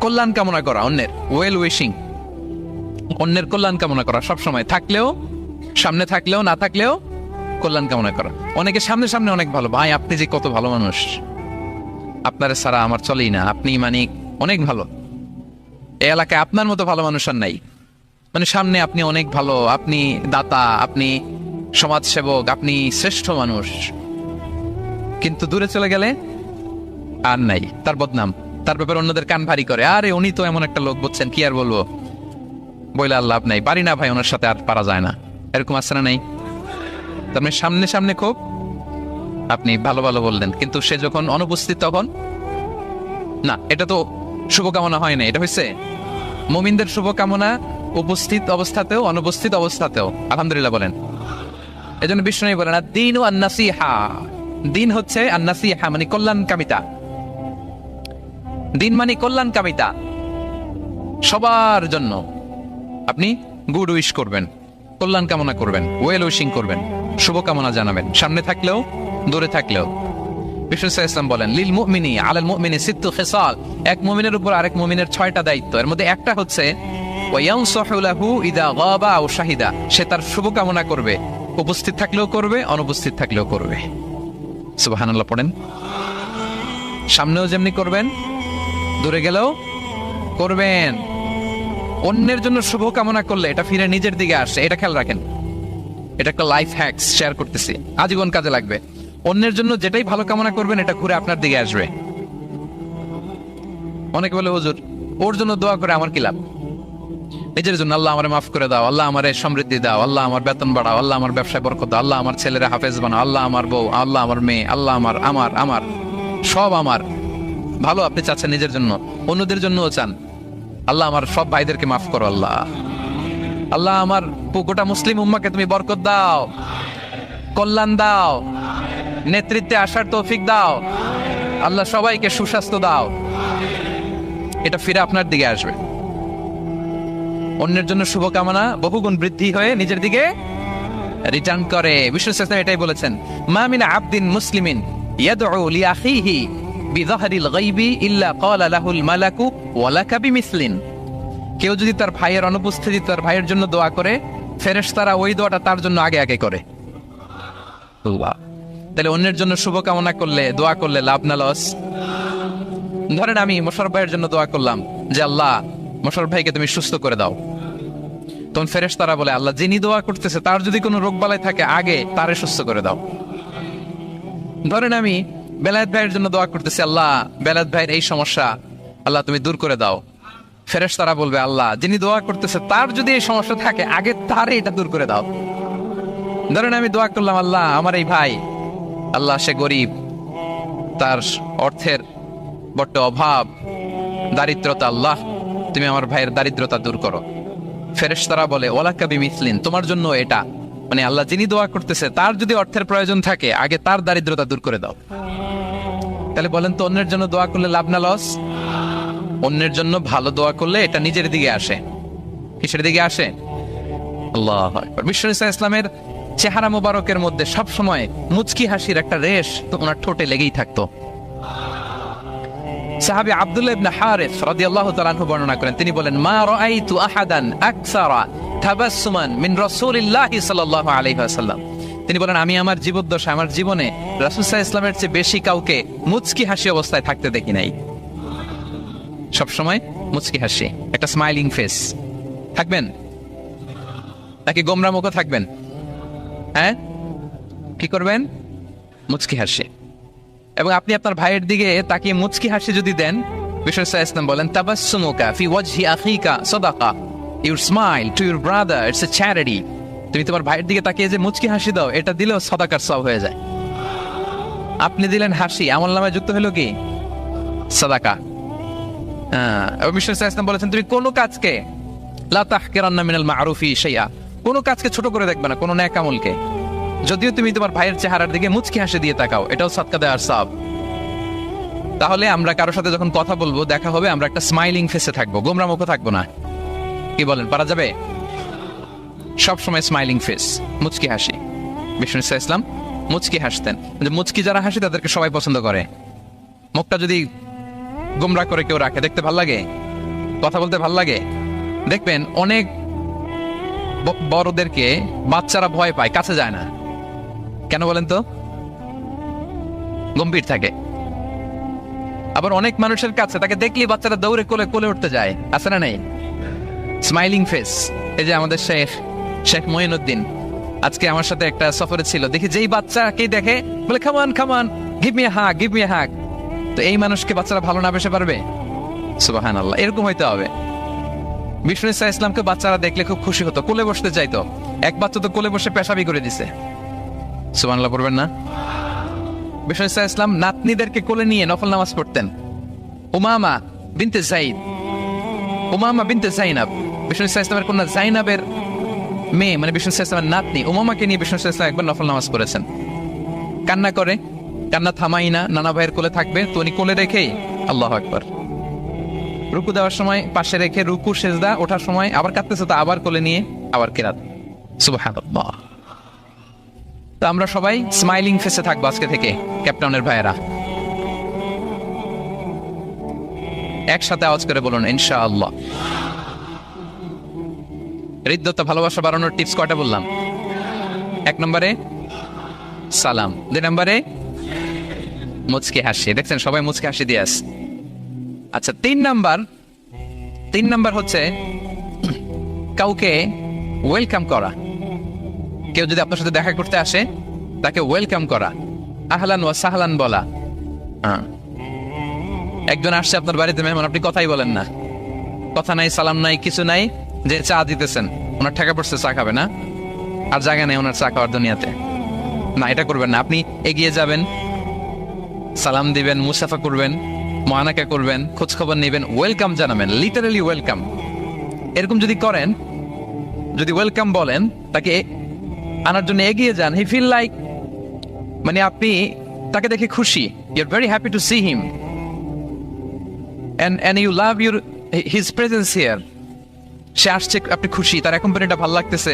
কল্যাণ কামনা করা, অন্যের ওয়েল উইশিং, অন্যের কল্যাণ কামনা করা সব সময়, থাকলেও, সামনে থাকলেও না থাকলেও কল্যাণ কামনা করা। অনেকে সামনে সামনে অনেক ভালো, ভাই আপনি যে কত ভালো মানুষ, আপনার ছাড়া আমার চলেই না, আপনি মানে অনেক ভালো, এই এলাকায় আপনার মতো ভালো মানুষ আর নাই। মানে সামনে আপনি অনেক ভালো, আপনি দাতা, আপনি সমাজসেবক, আপনি শ্রেষ্ঠ মানুষ, কিন্তু দূরে চলে গেলে আর নাই, তার বদনাম, তার ব্যাপারে অন্যদের কান ভারী করে, আরে উনি তো এমন একটা লোক, বুঝছেন, কি আর বলবো, বইলে আর লাভ নাই, পারি না ভাই ওনার সাথে আর পারা যায় না, এরকম আছে না নাই? তার মানে সামনে সামনে খুব আপনি ভালো ভালো বললেন, কিন্তু সে যখন অনুপস্থিত তখন না। এটা তো শুভকামনা হয় না, এটা হয়েছে মুমিনদের শুভকামনা উপস্থিত অবস্থাতেও অনুপস্থিত অবস্থাতেও। আলহামদুলিল্লাহ বলেন। এই জন্য বিষ্ণু বলেন দ্বীন ও আন-নাসিহা, দিন হচ্ছে আন-নাসিহা মানে কল্যাণ কামিতা, দিন মানে কল্যাণ কামিতা, সবার জন্য আপনি গুড উইশ করবেন, কল্যাণ কামনা করবেন, ওয়েল উইশিং করবেন, শুভকামনা জানাবেন, সামনে থাকলেও দূরে থাকলেও। বিষ্ণু সাল্লাল্লাহু আলাইহি ওয়াসাল্লাম বলেন লিল মুমিনি আলাল মুমিনি সিত্তু খিসাল, এক মুমিনের উপর আরেক মুমিনের 6টা দায়িত্ব, এর মধ্যে একটা হচ্ছে ওয়া ইয়ানসাহু লাহু ইযা গাবা আও শাহিদা, সে তার শুভকামনা করবে, উপস্থিত থাকলেও করবে, অনুপস্থিত থাকলেও করবে। সুবহানাল্লাহ পড়েন। সামনেও যেমনি করবেন, দূরে গেলেও করবেন। অন্যের জন্য শুভকামনা করলে এটা ফিরে নিজের দিকে আসে, এটা খেয়াল রাখেন। এটা একটা লাইফ হ্যাকস শেয়ার করতেছি, আজীবন কাজে লাগবে। অন্যের জন্য যেটাই ভালো কামনা করবেন এটা ঘুরে আপনার দিকে আসবে। অনেকে বলে হুজুর ওর জন্য দোয়া করে আমার কি লাভ? নিজের জন্য আল্লাহ আমারে মাফ করে দাও, আল্লাহ আমারে সমৃদ্ধি দাও, আল্লাহ আমার বেতন বাড়াও, আল্লাহ আমার ব্যবসায় বরকত দাও, আল্লাহ আমার ছেলেরা হাফেজ বানাও, আল্লাহ আমার বউ, আল্লাহ আমার মেয়ে, আল্লাহ আমার আমার আমার সব আমার ভালো আপনি চাচ্ছেন নিজের জন্য, অন্যদের জন্যও চান। আল্লাহ আমার সব ভাইদেরকে মাফ করো, আল্লাহ আল্লাহ আমার গোটা মুসলিম উম্মাকে তুমি বরকত দাও, কল্যাণ দাও, নেতৃত্বে আসার তৌফিক দাও, আল্লাহ সবাইকে সুস্বাস্থ্য দাও। এটা ফিরে আপনার দিকে আসবে। অন্যের জন্য শুভকামনা বহুগুণ বৃদ্ধি হয়ে নিজের দিকে রিটার্ন করে। বিষ্ণু সাল্লাল্লাহু আলাইহি ওয়াসাল্লাম এটাই বলেছেন, মা মিন আবদিন মুসলিমিন ইয়াদউ লিআখিহি বিযাহরিল গায়বি ইল্লা ক্বালা লাহুল মালাকু ওয়া লাকা বিমিসলিন। কেউ যদি তার ভাইয়ের অনুপস্থিতিতে তার ভাইয়ের জন্য দোয়া করে, ফেরেশতারা ওই দোয়াটা তার জন্য আগে আগে করে। আল্লাহ, তাহলে অন্যের জন্য শুভকামনা করলে, দোয়া করলে লাভ না লস? ধরেন আমি মোশাররফ ভাইয়ের জন্য দোয়া করলাম যে আল্লাহ মোশাররফ ভাইকে তুমি সুস্থ করে দাও, তখন ফেরেশতারা বলে আল্লাহ যিনি দোয়া করতেছে তার যদি কোনো রোগ বালাই থাকে আগে তারে সুস্থ করে দাও। ধরেন আমি বেলায়েত ভাইয়ের জন্য দোয়া করতেছি, আল্লাহ বেলায়েত ভাইয়ের এই সমস্যা আল্লাহ তুমি দূর করে দাও, ফেরেশতারা বলবে আল্লাহ যিনি দোয়া করতেছে তার যদি এই সমস্যা থাকে আগে তারে এটা দূর করে দাও। ধরেন আমি দোয়া করলাম আল্লাহ আমার এই ভাই, আল্লাহ সে গরিব, তার অর্থের বড্ড অভাব, দারিদ্রতা, আল্লাহ তুমি আমার ভাইয়ের দারিদ্রতা দূর করো। ফেরেশতারা বলে ওয়ালাকা বিমিসলিন, তোমার জন্য এটা, মানে আল্লাহ যিনি দোয়া করতেছে তার যদি অর্থের প্রয়োজন থাকে আগে তার দারিদ্রতা দূর করে দাও। তাহলে বলেন তো অন্যের জন্য দোয়া করলে লাভ না লস? অন্যের জন্য ভালো দোয়া করলে এটা নিজের দিকে আসে। কিসের দিকে আসে? আল্লাহু আকবার। বিষ্ণু সাল্লাল্লাহু আলাইহি ওয়াসাল্লামের চেহারা মোবারকের মধ্যে সব সময় মুচকি হাসির একটা রেশ তো ওনার ঠোঁটে লেগেই থাকতো। সাহাবী আব্দুল্লাহ ইবনে হারিস রাদিয়াল্লাহু তাআলা আনহু বর্ণনা করেন, তিনি বলেন মা রাআইতু আহাদান আকসারা তাবাসসুমান মিন রাসূলিল্লাহি সাল্লাল্লাহু আলাইহি ওয়াসাল্লাম। তিনি বলেন আমি আমার জীবদ্দশায়, আমার জীবনে রাসূল সাল্লাল্লাহু আলাইহি ওয়াসাল্লামের চেয়ে বেশি কাউকে মুচকি হাসি অবস্থায় থাকতে দেখি নাই। সব সময় মুচকি হাসি, একটা স্মাইলিং ফেস থাকবেন নাকি গোমরা মুখ থাকবেন? হ্যাঁ, কি করবেন? মুচকি হাসি। এবং আপনি আপনার ভাইয়ের দিকে তাকিয়ে মুচকি হাসি যদি দেন, বিষ্ণু সাল্লাল্লাহু আলাইহি ওয়াসাল্লাম বলেন তাবাসসুমুকা ফি ওয়াজহি আখিকা সাদাকা, your smile to your brother it's a charity. তুমি তোমার ভাইয়ের দিকে তাকিয়ে যে মুচকি হাসি দাও, এটা দিলেও সাদাকার সওয়াব হয়ে যায়। আপনি দিলেন হাসি, আমলনামায় যুক্ত হলো কি? সাদাকা। এবং বিষ্ণু সাল্লাল্লাহু আলাইহি ওয়াসাল্লাম বলেছেন তুমি কোনো কাজকে লা তাহকিরান্না মিনাল মা'রুফি শাইআ, কোনো কাজকে ছোট করে দেখবে না, কোনো নেক আমলকে। যদিও তুমি তোমার ভাইয়ের চেহারার দিকে মুচকি হাসি দিয়ে তাকাও, এটাও সাদকা দেওয়ার সওয়াব। তাহলে আমরা কারোর সাথে যখন কথা বলবো, দেখা হবে, আমরা একটা স্মাইলিং ফেসে থাকবো, গোমরা মুখে থাকবো না। কি বলেন, পারা যাবে? সব সময় স্মাইলিং ফেস, মুচকি হাসি। বিষ্ণু ইসলাম মুচকি হাসতেন। যে মুচকি যারা হাসি তাদেরকে সবাই পছন্দ করে। মুখটা যদি গোমরা করে কেউ রাখে, দেখতে ভাল লাগে, কথা বলতে ভাল লাগে। দেখবেন অনেক বড়দেরকে বাচ্চারা ভয় পায়, কাছে যায় না। কেন বলেন তো? গম্ভীর থাকে। আবার অনেক মানুষের কাছে তাকে দেখলে বাচ্চারা দৌড়ে কোলে কোলে উঠতে যায়, আছে না নেই? Smiling face. এই যে আমাদের শেখ মঈনুদ্দিন আজকে আমার সাথে একটা সফরে ছিল, দেখি যেই বাচ্চাকে দেখে বলে come on come on, give me hug, give me hug. তো এই মানুষকে বাচ্চারা ভালো না বেসে পারবে? সুবহানাল্লাহ, এরকম হইতে হবে। বিষ্ণু ইসলামকে বাচ্চারা দেখলে খুব খুশি হতো, কোলে বসতে চাইতো। এক বাচ্চা তো কোলে বসে পেশাবি করে দিছে। সুবহানাল্লাহ পড়বেন না? বিষ্ণু ইসলাম নাতনিদেরকে কোলে নিয়ে নফল নামাজ পড়তেন। উমামা বিনতে যায়েদ, উমামা বিনতে যায়নাব, বিষ্ণু ইসলামের কন্যা যায়নাবের মেয়ে, মানে বিষ্ণু ইসলামের নাতনি উমামাকে নিয়ে বিষ্ণু ইসলাম একবার নফল নামাজ পড়েছেন। কান্না করে, কান্না থামাই না, নানা ভাইয়ের কোলে থাকবে তো উনি কোলে রেখেই আল্লাহু আকবার। রুকু দেওয়ার সময় পাশে রেখে, রুকু সেজদা ওঠার সময় আবার কাঁদতেছে তো আবার কোলে নিয়ে আবার কিরাত। সুবহানাল্লাহ। তো আমরা সবাই স্মাইলিং ফেসে থাকবো আজকে থেকে, ক্যাপ্টেনের ভাইয়েরা। একসাথে আওয়াজ করে বলুন ইনশাআল্লাহ। হৃদ্যতা ভালোবাসা বাড়ানোর টিপস কয়টা বললাম? 1 নম্বরে সালাম, 2 নম্বরে মুচকি হাসি। দেখছেন সবাই মুচকি হাসি দিয়ে আসে। আচ্ছা, 3 নাম্বার হচ্ছে কাউকে ওয়েলকাম করা। কেউ যদি আপনার সাথে দেখা করতে আসে তাকে ওয়েলকাম করা, আহলান ওয়া সাহলান বলা। একজন আসছে আপনার বাড়িতে মেহমান, আপনি কথাই বলেন না, কথা নাই, সালাম নাই, কিছু নাই, যে চা দিতেছেন, ওনার ঠেকা পড়ছে চা খাবে না, আর জায়গা নেই ওনার চা খাওয়ার দুনিয়াতে। না, এটা করবেন না। আপনি এগিয়ে যাবেন, সালাম দিবেন, মুসাফা করবেন, মুআনাকা করবেন, খোঁজ খবর নেবেন, ওয়েলকাম জানাবেন, লিটারালি ওয়েলকাম। এরকম যদি করেন, যদি ওয়েলকাম বলেন, তাকে আনার জন্য এগিয়ে যান, হি ফিল লাইক, মানে আপনি তাকে দেখে খুশি, you are very happy to see him and you love his presence here. সে আসছে, আপনি খুশি, তার কোম্পানিটা ভালো লাগতেছে,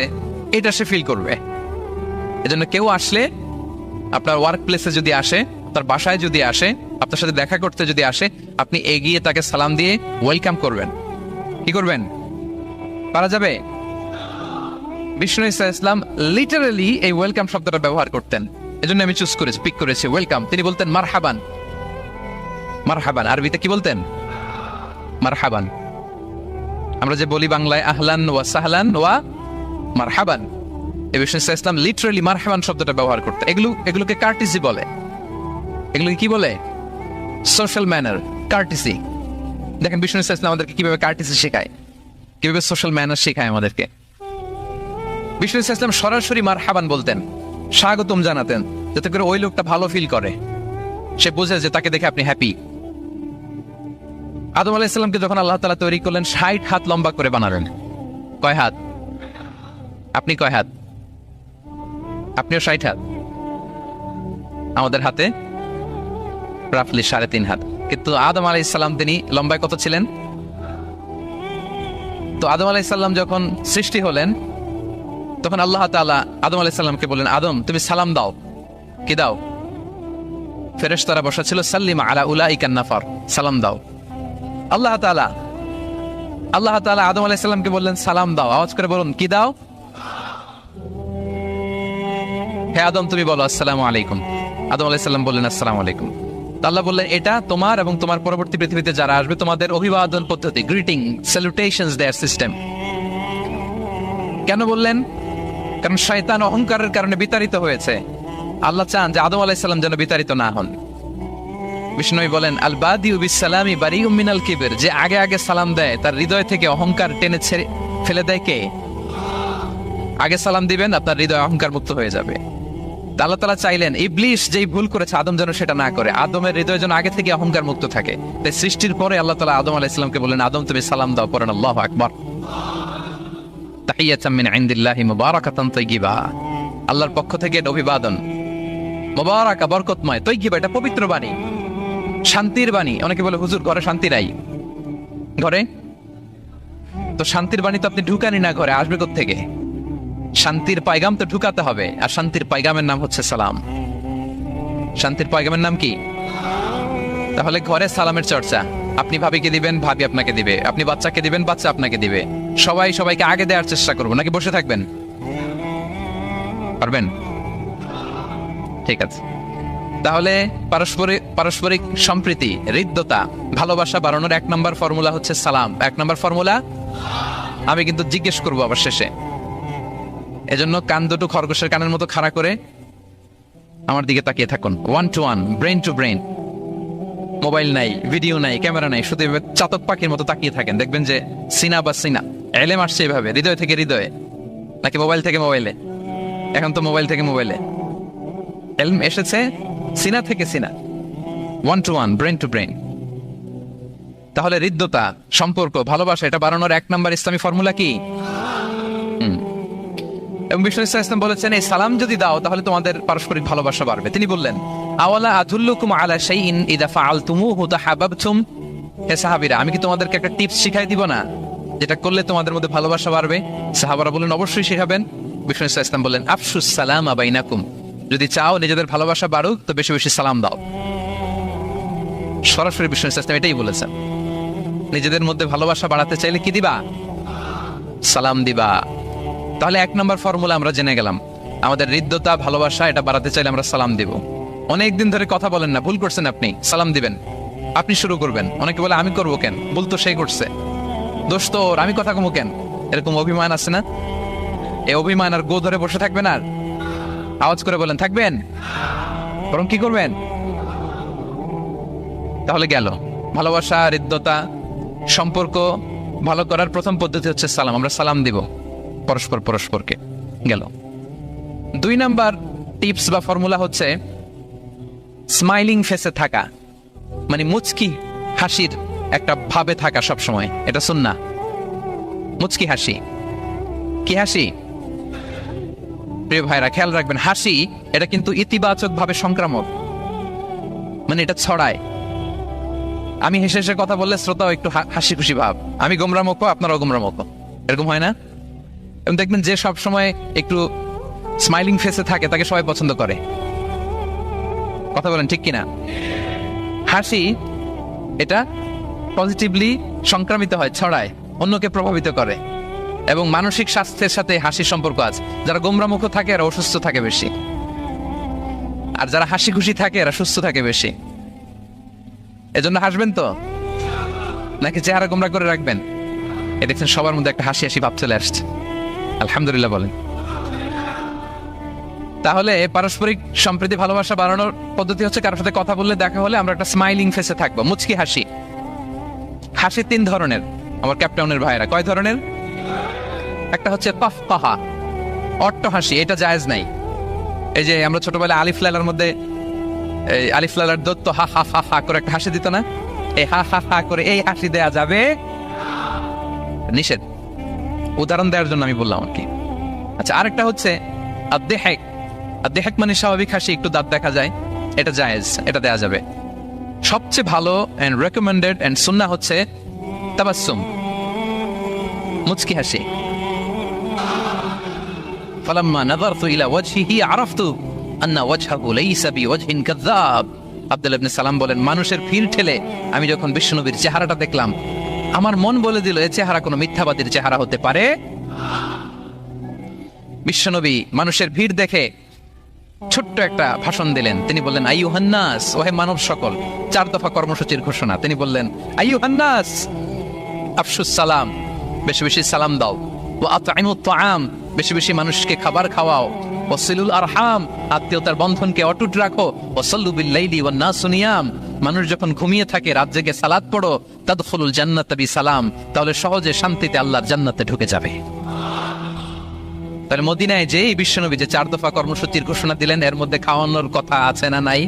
এটা সে ফিল করবে। এজন্য কেউ আসলে, আপনার ওয়ার্ক প্লেসে যদি আসে, তার বাসায় যদি আসে, আপনার সাথে দেখা করতে যদি আসে, আপনি এগিয়ে তাকে সালাম দিয়ে ওয়েলকাম করবেন। কি করবেন? পারা যাবে? বিষ্ণু ইসলাম লিটারালি এই ওয়েলকাম শব্দটা ব্যবহার করতেন। এজন্য আমি চুজ করে পিক করেছি ওয়েলকাম। তিনি বলতেন মারহাবান। মারহাবান আরবিতে কি বলতেন? মারহাবান। আমরা যে বলি বাংলায় আহলান ওয়া সাহলান ওয়া মারহাবান, এই বিষ্ণু ইসলাম লিটারালি মারহাবান শব্দটা ব্যবহার করতেন। এগুলোকে কার্টিসি বলে। এগুলোকে কি বলে? Social manner, কার্টিসি। দেখেন বিষ্ণু ইসলাম আমাদেরকে কিভাবে কার্টিসি শেখায়, কিভাবে সোশ্যাল ম্যানার শেখায় আমাদেরকে। বিষ্ণু ইসলাম সরাসরি মারহাবান বলতেন, স্বাগতম জানাতেন, যাতে করে ওই লোকটা ভালো ফিল করে, সে বোঝে যে তাকে দেখে আপনি হ্যাপি। আদম আলাইহিস সালামকে যখন আল্লাহ তাআলা তৈরি করলেন, 60 হাত লম্বা করে বানালেন। কয় হাত? আপনি কয় হাত? আপনিও 60 হাত। আমাদের হাতে রাফলি 3.5 হাত। কিন্তু আদম আলাইহিস সালাম তিনি লম্বায় কত ছিলেন? তো আদম আলাইহিস সালাম যখন সৃষ্টি হলেন, তখন আল্লাহ তাআলা আদম আলাইহিস সালামকে বললেন, আদম তুমি সালাম দাও। কি দাও? ফেরেশতারা বসা ছিল, সাল্লিমা আলা উলাইকান নাফার, সালাম দাও। আল্লাহ তাআলা আদম আলাইহিস সালামকে বললেন সালাম দাও। আওয়াজ করে বলুন, কি দাও? হে আদম তুমি বলো আসসালামু আলাইকুম। আদম আলাইহিস সালাম বললেন আসসালামু আলাইকুম। আল্লাহ বললেন, এটা তোমার এবং তোমার পরবর্তী পৃথিবীতে যারা আসবে তোমাদের অভিবাদন পদ্ধতি, গ্রিটিং, স্যালুটেশনস দেয়ার সিস্টেম। কেন বললেন? কারণ শয়তান অহংকারের কারণে বিতাড়িত হয়েছে। আল্লাহ চান যে আদম আলাইহিস সালাম যেন বিতাড়িত না হন। বিষ্ণু বলেন, আল বাদিউ বিসসালামি বারিউম মিনাল কিবর, যে আগে আগে সালাম দেয় তার হৃদয় থেকে অহংকার টেনে ছেড়ে ফেলে দেয় কে? আগে সালাম দিবেন, আপনার হৃদয় অহংকার মুক্ত হয়ে যাবে। আল্লাহ তাআলা চাইলেন ইবলিস যেই ভুল করেছে আদম যেন সেটা না করে, আদমের হৃদয় যেন আগে থেকে অহংকার মুক্ত থাকে। তাই সৃষ্টির পরে আল্লাহ তাআলা আদম আলাইহিস সালামকে বললেন, আদম তুমি সালাম দাও। পড়েন আল্লাহু আকবার। তাহিয়াতাম মিন ইনদিল্লাহি মুবারাকাতান তাইয়্যিবা, আল্লাহর পক্ষ থেকে এটা অভিবাদন, মুবারাকা বরকতময়, তাইয়্যিবা এটা পবিত্র বাণী, শান্তির বাণী। অনেকে বলে হুজুর ঘরে শান্তি নাই, ঘরে তো শান্তির বাণী তো আপনি ঢুকানি না, ঘরে আসবে থেকে? শান্তির পায়গাম তো ঢুকাতে হবে, আর শান্তির পায়গামের নাম হচ্ছে সালাম। শান্তির পায়গামের নাম কি? তাহলে ঘরে সালামের চর্চা। আপনি ভাবিকে দিবেন, ভাবি আপনাকে দিবে। আপনি বাচ্চাকে দিবেন, বাচ্চা আপনাকে দিবে। সবাই সবাইকে আগে দেওয়ার চেষ্টা করবো, নাকি বসে থাকবেন? পারবেন? ঠিক আছে। তাহলে পারস্পরিক সম্প্রীতি, হৃদ্যতা, ভালোবাসা বাড়ানোর 1 নম্বর ফর্মুলা হচ্ছে সালাম। 1 নম্বর ফর্মুলা আমি কিন্তু জিজ্ঞেস করবো আবার শেষে, এজন্য কান দুটো খরগোশের কানের মতো খাড়া করে আমার দিকে তাকিয়ে থাকুন। 1 to 1, brain to brain. Mobile নাই, ভিডিও নাই, ক্যামেরা নাই, শুধু এভাবে চাতক পাখির মতো তাকিয়ে থাকেন, দেখবেন যে সিনা বা সিনা এলেম আসছে এভাবে, হৃদয় থেকে হৃদয়ে, নাকি মোবাইল থেকে মোবাইলে? এখন তো মোবাইল থেকে মোবাইলে এলম এসেছে, সিনা থেকে সিনা। 1 to 1, ব্রেন টু ব্রেন। তাহলে হৃদ্যতা, সম্পর্ক, ভালোবাসা, এটা বাড়ানোর 1 নম্বর ইসলামী ফর্মুলা কি? এবং বিষ্ণু ইসলাম বলেছেন, এই সালাম যদি দাও তাহলে তোমাদের পারস্পরিক ভালোবাসা বাড়বে। তিনি বললেন, আওয়ালা আদুল্লুকুম আলা শাইইন ইযা ফাআলতুমুহু তাহাব্বাবতুম। হে সাহাবীরা, আমি কি তোমাদেরকে একটা টিপস শিখাই দিব না, যেটা করলে তোমাদের মধ্যে ভালোবাসা বাড়বে? সাহাবারা বললেন, অবশ্যই শিখাবেন। বিষ্ণু ইসলাম বললেন, আফশুস সালামা বাইনাকুম। যদি চাও নিজেদের ভালোবাসা বাড়ুক তো বেশি বেশি সালাম দাও। সরাসরি বিষ্ণু ইসলাম এটাই বলেছেন, নিজেদের মধ্যে ভালোবাসা বাড়াতে চাইলে কি দিবা? সালাম দিবা। তাহলে 1 নম্বর ফর্মুলা আমরা জেনে গেলাম, আমাদের হৃদ্যতা, ভালোবাসা এটা বাড়াতে চাইলে আমরা সালাম দিব। অনেকদিন ধরে কথা বলেন না, ভুল করছেন, আপনি সালাম দিবেন, আপনি শুরু করবেন। অনেকে বলে আমি করবো কেন, ভুল তো সেই করছে, দোষ তো ওর, আমি কথা কমু কেন? এরকম অভিমান আছে না? এই অভিমান আর গো ধরে বসে থাকবেন? আর আওয়াজ করে বলেন, থাকবেন? বরং কি করবেন? তাহলে গেল ভালোবাসা, হৃদ্যতা, সম্পর্ক ভালো করার প্রথম পদ্ধতি হচ্ছে সালাম। আমরা সালাম দিব পরস্পরকে। গেল। 2 নাম্বার টিপস বা ফর্মুলা হচ্ছে স্মাইলিং ফেসে থাকা, মানে মুচকি হাসির একটা ভাবে থাকা সব সময়। এটা সুন্নাহ। মুচকি হাসি। কি হাসি? প্রিয় ভাইরা খেয়াল রাখবেন, হাসি এটা কিন্তু ইতিবাচক ভাবে সংক্রামক, মানে এটা ছড়ায়। আমি হেসে হেসে কথা বললে শ্রোতাও একটু হাসি খুশি ভাব, আমি গোমরা মুখো, আপনারাও গোমরা মুখো, এরকম হয় না? এবং দেখবেন যে সব সময় একটু স্মাইলিং ফেসে থাকে তাকে সবাই পছন্দ করে। কথা বলেন ঠিক কিনা? হাসি এটা পজিটিভলি সংক্রামিত হয়, ছড়ায়, অন্যকে প্রভাবিত করে, এবং মানসিক স্বাস্থ্যের সাথে হাসির সম্পর্ক আছে। যারা গোমরামুখ থাকে এরা অসুস্থ থাকে বেশি, আর যারা হাসি খুশি থাকে এরা সুস্থ থাকে বেশি। এজন্য হাসবেন তো, নাকি চেহারা গোমরা করে রাখবেন? এ দেখছেন সবার মধ্যে একটা হাসি হাসি ভাব চলে আসছে, আলহামদুলিল্লাহ বলেন। তাহলে পারস্পরিক সম্প্রীতি, ভালোবাসা বাড়ানোর পদ্ধতি হচ্ছে কারোর সাথে কথা বললে, দেখা হলে আমরা একটা স্মাইলিং ফেসে থাকবো, মুচকি হাসি। হাসি 3 ধরনের আমার ক্যাপটাউনের ভাইরা। কয় ধরনের? একটা হচ্ছে কাহকাহা, অট্ট হাসি, এটা জায়েজ নাই। এই যে আমরা ছোটবেলায় আলিফ লালার মধ্যে, এই আলিফ লালার দত্ত হা হা হা হা করে একটা হাসি দিত না? এই হা হা হা করে এই হাসি দেয়া যাবে, নিষেধ। উদাহরণ দেওয়ার জন্য আমি বললাম আর কি। আচ্ছা, আরেকটা হচ্ছে আদ্দেহেক। আদ্দেহেক মানে স্বাভাবিক হাসি, একটু দাঁত দেখা যায়, এটা জায়েজ, এটা দেয়া যাবে। সবচেয়ে ভালো এন্ড রেকমেন্ডেড এন্ড সুন্নাহ হচ্ছে তাবাসসুম, মুচকি হাসি। ফালাম্মা নাযারতু ইলা ওয়াজহিহি আরাফতু আন্না ওয়াজহাহু লাইসা বিওয়াজহিন কাযাব। আব্দুল্লাহ ইবনে সালাম বলেন, মানুষের ভিড় ঠেলে আমি যখন বিশ্বনবীর চেহারাটা দেখলাম, আমার মন বলে দিল এ চেহারা কোনো মিথ্যাবাদীর চেহারা হতে পারে। বিশ্বনবী মানুষের ভিড় দেখে ছোট্ট একটা ভাষণ দিলেন। তিনি বললেন, আইয়ুহান নাস, ওহে মানব সকল। 4 দফা কর্মসূচির ঘোষণা। তিনি বললেন, আইয়ুহান নাস আফশুস সালাম, বেশি বেশি সালাম দাও। ওয়া আতঈমুত তাআম, বেশি বেশি মানুষকে খাবার খাওয়াও। ওয়াসিলুল আরহাম, আত্মীয়তার বন্ধনকে অটুট রাখো। ওয়াসাল্লু বিল লাইলি ওয়ান নাসু নিয়াম, মানুষ যখন ঘুমিয়ে থাকে রাত জেগে সালাত পড়ো। তাদখুলুল জান্নাতা বিসালাম, তাহলে সহজে শান্তিতে আল্লাহর জান্নাতে ঢুকে যাবে। তাহলে মদিনায় যে বিশ্বনবী যে 4 দফা কর্মসূচির ঘোষণা দিলেন, এর মধ্যে খাওয়ানোর কথা আছে না নাই?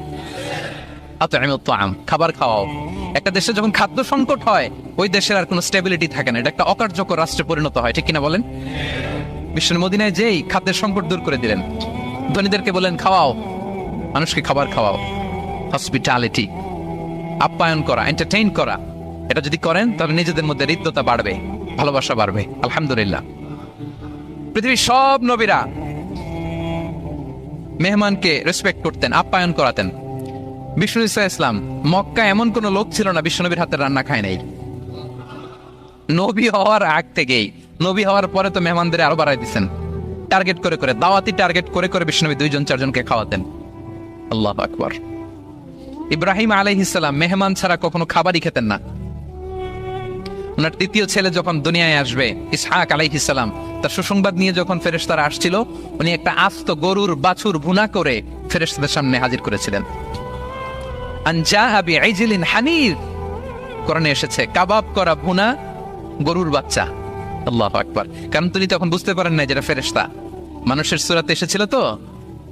আতঈমুত তাআম, খাবার খাওয়াও। একটা দেশে যখন খাদ্য সংকট হয়, ওই দেশের আর কোনো স্টেবিলিটি থাকে না, এটা একটা অকার্যকর রাষ্ট্রে পরিণত হয়, ঠিক কিনা বলেন? বিশ্বনবী মদিনায় যেই খাদ্যের সংকট দূর করে দিলেন, ধনীদেরকে বলেন খাওয়াও, মানুষকে খাবার খাওয়াও। হসপিটালিটি, আপ্যায়ন করা, এন্টারটেইন করা, এটা যদি করেন তাহলে নিজেদের মধ্যে হৃদ্যতা বাড়বে, ভালোবাসা বাড়বে। আলহামদুলিল্লাহ, পৃথিবীর সব নবীরা মেহমানকে রেসপেক্ট করতেন, আপ্যায়ন করাতেন। বিষ্ণু ইসলাম, মক্কা এমন কোন লোক ছিল না বিশ্বনবীর হাতের রান্না খায় নাই। নবী হওয়ার আগ থেকেই, নবী হওয়ার পরে তো মেহমানদের আরো বাড়াই দিচ্ছেন, টার্গেট করে করে, দাওয়াতি টার্গেট করে করে বিশ্বনবী 2-4জনকে খাওয়াতেন। আল্লাহু আকবার। ইব্রাহিম আলাইহিস সালাম মেহমান ছাড়া কখনো খাবারই খেতেন না। ওনার দ্বিতীয় ছেলে যখন দুনিয়ায় আসবে, ইসহাক আলাইহিস সালাম, তার সুসংবাদ নিয়ে যখন ফেরেশতারা আসছিল, উনি একটা আস্ত গরুর বাছুর ভুনা করে ফেরেশতাদের সামনে হাজির করেছিলেন। আনজাহা বিআইজিলিন হানির, কোরআনে এসেছে কাবাব করা ভুনা গরুর বাচ্চা। আল্লাহু আকবার। কারণ তিনি তখন বুঝতে পারেন না যেটা ফেরেশতা, মানুষের সূরাতে এসেছিল তো,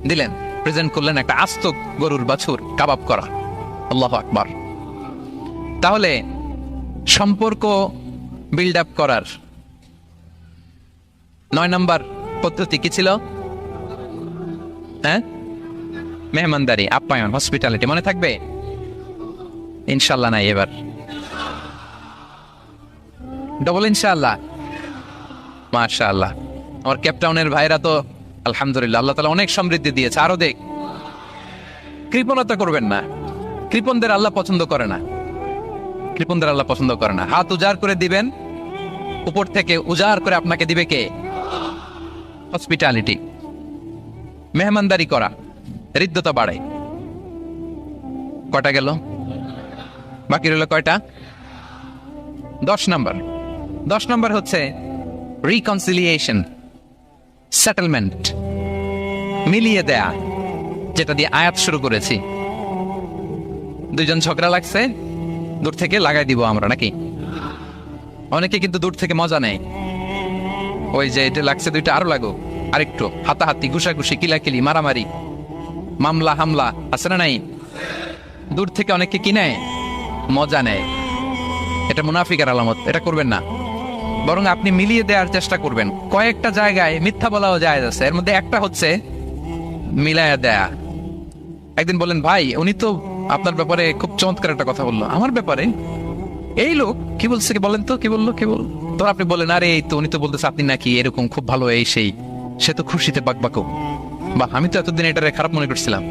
দিলেন, প্রেজেন্ট করলেন একটা আস্ত গরুর বাছুর কাবাব করা। আল্লাহু আকবার। তাহলে সম্পর্ক বিল্ড আপ করার 9 নম্বর পদ্ধতি কি ছিল? মেহমানদারি, আপ্যায়ন, হসপিটালিটি। মনে থাকবে? ইনশাল্লাহ নাই এবার, ডবল ইনশাআল্লাহ। মাশাআল্লাহ, আমার ক্যাপটাউনের ভাইরা তো আলহামদুলিল্লাহ, আল্লাহ তাআলা অনেক সমৃদ্ধি দিয়েছে, আরো দেখ। কৃপণতা করবেন না, কৃপণদের আল্লাহ পছন্দ করে না, কৃপণদের আল্লাহ পছন্দ করে না। হাত উজাড় করে দিবেন, উপর থেকে উজাড় করে আপনাকে দিবে কে? হসপিটালিটি, মেহমানদারি করা, হৃদ্যতা বাড়ে। কয়টা গেল? বাকি রইল কয়টা? 10 নম্বর। 10 নম্বর হচ্ছে রিকনসিলিয়েশন, সেটেলমেন্ট, মিলিয়ে দেয়া, যেটা দিয়ে আয়াত শুরু করেছি। দুইজন ঝগড়া লাগছে, দূর থেকে লাগাই দিব আমরা, নাকি? অনেকে কিন্তু দূর থেকে মজা নেয়, ওই যে এটা লাগছে দুইটা আরো লাগুক, আরেকটু হাতাহাতি, ঘুষাঘুষি, কিলাকিলি, মারামারি, মামলা হামলা, আছে না নাই? দূর থেকে অনেকে কি নেয়? মজা নেয়। এটা মুনাফিকের আলামত, এটা করবেন না। বরং আপনি মিলিয়ে দেওয়ার চেষ্টা করবেন। কয়েকটা জায়গায় মিথ্যা বলাও জায়েজ আছে, এর মধ্যে একটা হচ্ছে মিলায়া দেয়া। একদিন বললেন, ভাই উনি তো আপনার ব্যাপারে খুব চমৎকার একটা কথা বললো। আমার ব্যাপারে? এই লোক কি বলছে, কি বলেন তো, কি বললো, কি বল? তো আপনি বলেন, আরে এই তো উনি তো বলতেছে আপনি নাকি এরকম খুব ভালো, এই সেই। সে তো খুশিতে বাকবাকো। বা আমি তো এতদিন এটারে খারাপ মনে করছিলাম,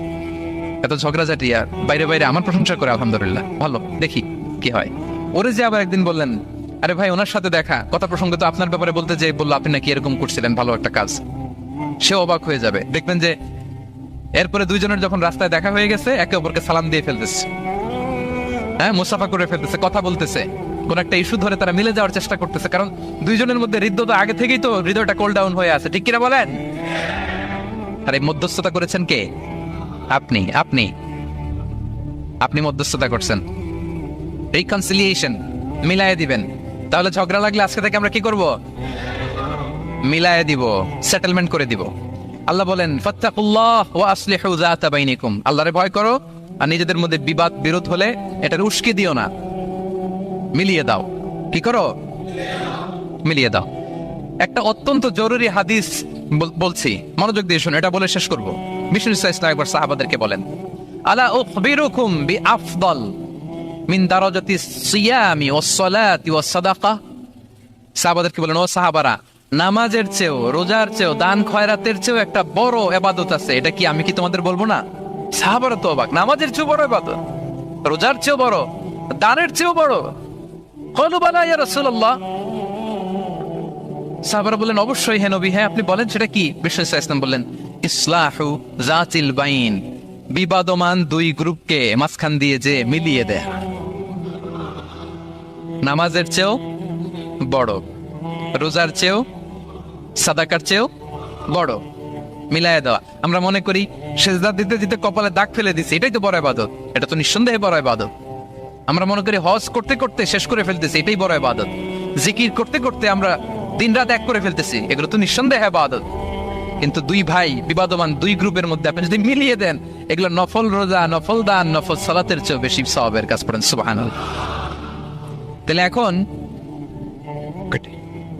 এত ঝগড়াঝাটি, আর বাইরে বাইরে আমার প্রশংসা করে, আলহামদুলিল্লাহ ভালো, দেখি কি হয়। ওরে যে আবার একদিন বললেন, আরে ভাই ওনার সাথে দেখা, কথা প্রসঙ্গে তো আপনার ব্যাপারে বলতে যে বললো আপনি নাকি এরকম করছিলেন, ভালো একটা কাজ। সে অবাক হয়ে যাবে, দেখবেন যে এরপরে দুইজনের যখন রাস্তায় দেখা হয়ে গেছে, একে অপরকে সালাম দিয়ে ফেলতেছে, মুসাফা করে ফেলতেছে, কথা বলতেছে, কোন একটা ইস্যু ধরে তারা মিলে যাওয়ার চেষ্টা করতেছে। কারণ দুইজনের মধ্যে হৃদয়তা আগে থেকেই তো, হৃদয়টা কোল ডাউন হয়ে আছে, ঠিক কিনা বলেন? আর এই মধ্যস্থতা করেছেন কে? আপনি আপনি আপনি মধ্যস্থতা করছেন। রিকনসিলিয়েশন, মিলায়ে দিবেন। তাহলে ঝগড়া লাগলে আজকে থেকে আমরা কি করব? মিলায়ে দিব, সেটেলমেন্ট করে দিব। আল্লাহ বলেন, ফাত্তাকুল্লাহ ওয়া আসলিহু যাতা বাইনিকুম, আল্লাহরে ভয় করো, আর নিজেদের মধ্যে বিবাদ বিরোধ হলে এটার উস্কে দিও না, মিলিয়ে দাও। কি করো? মিলিয়ে দাও। একটা অত্যন্ত জরুরি হাদিস বলছি, মনোযোগ দিয়ে শুনুন, এটা বলে শেষ করব। বিষ্ণু ইসলাম একবার সাহাবাদেরকে বলেন, আলা উখবিরুকুম বিআফদাল মিন দারাজাতি সিয়ামি ওয়াস সালাতি ওয়াস সাদাকা। সাহাবাদেরকে বলেন, ও সাহাবারা, নামাজের চেয়েও, রোজার চেয়েও, দান খয়রাতের চেয়েও একটা বড় ইবাদত আছে, এটা কি আমি কি তোমাদের বলবো না? সাহাবারা তো অবাক, নামাজের চেয়েও বড় ইবাদত, রোজার চেয়েও বড়, দানের চেয়েও বড়? ক্বালু বালা ইয়া রাসূলুল্লাহ। সাহাবারা বললেন, অবশ্যই হে নবী, হ্যাঁ আপনি বলেন সেটা কি? বিষ্ণু ইসলাম বললেন, ইসলাহু যাতিল বাইন, বিবাদমান দুই গ্রুপকে মাঝখান দিয়ে যে মিলিয়ে দেয়। নামাজের চেয়েও বড়, রোজার চেয়েও, সাদাকার চেয়েও বড়, মিলায় দেওয়া। আমরা মনে করি সেজদা দিতে দিতে কপালে দাগ ফেলে দিছি, এটাই তো বড় ইবাদত। এটা তো নিঃসন্দেহে বড় ইবাদত। আমরা মনে করি হজ করতে করতে শেষ করে ফেলতেছি, এটাই বড় ইবাদত। জিকির করতে করতে আমরা দিন রাত এক করে ফেলতেছি, এগুলো তো নিঃসন্দেহে ইবাদত। কিন্তু দুই ভাই, বিবাদমান দুই গ্রুপের মধ্যে আপনি যদি মিলিয়ে দেন, এগুলো নফল রোজা, নফল দান, নফল সালাতের চেয়েও বেশি সওয়াবের কাজ করেন। সুবহানাল্লাহ। তাহলে এখন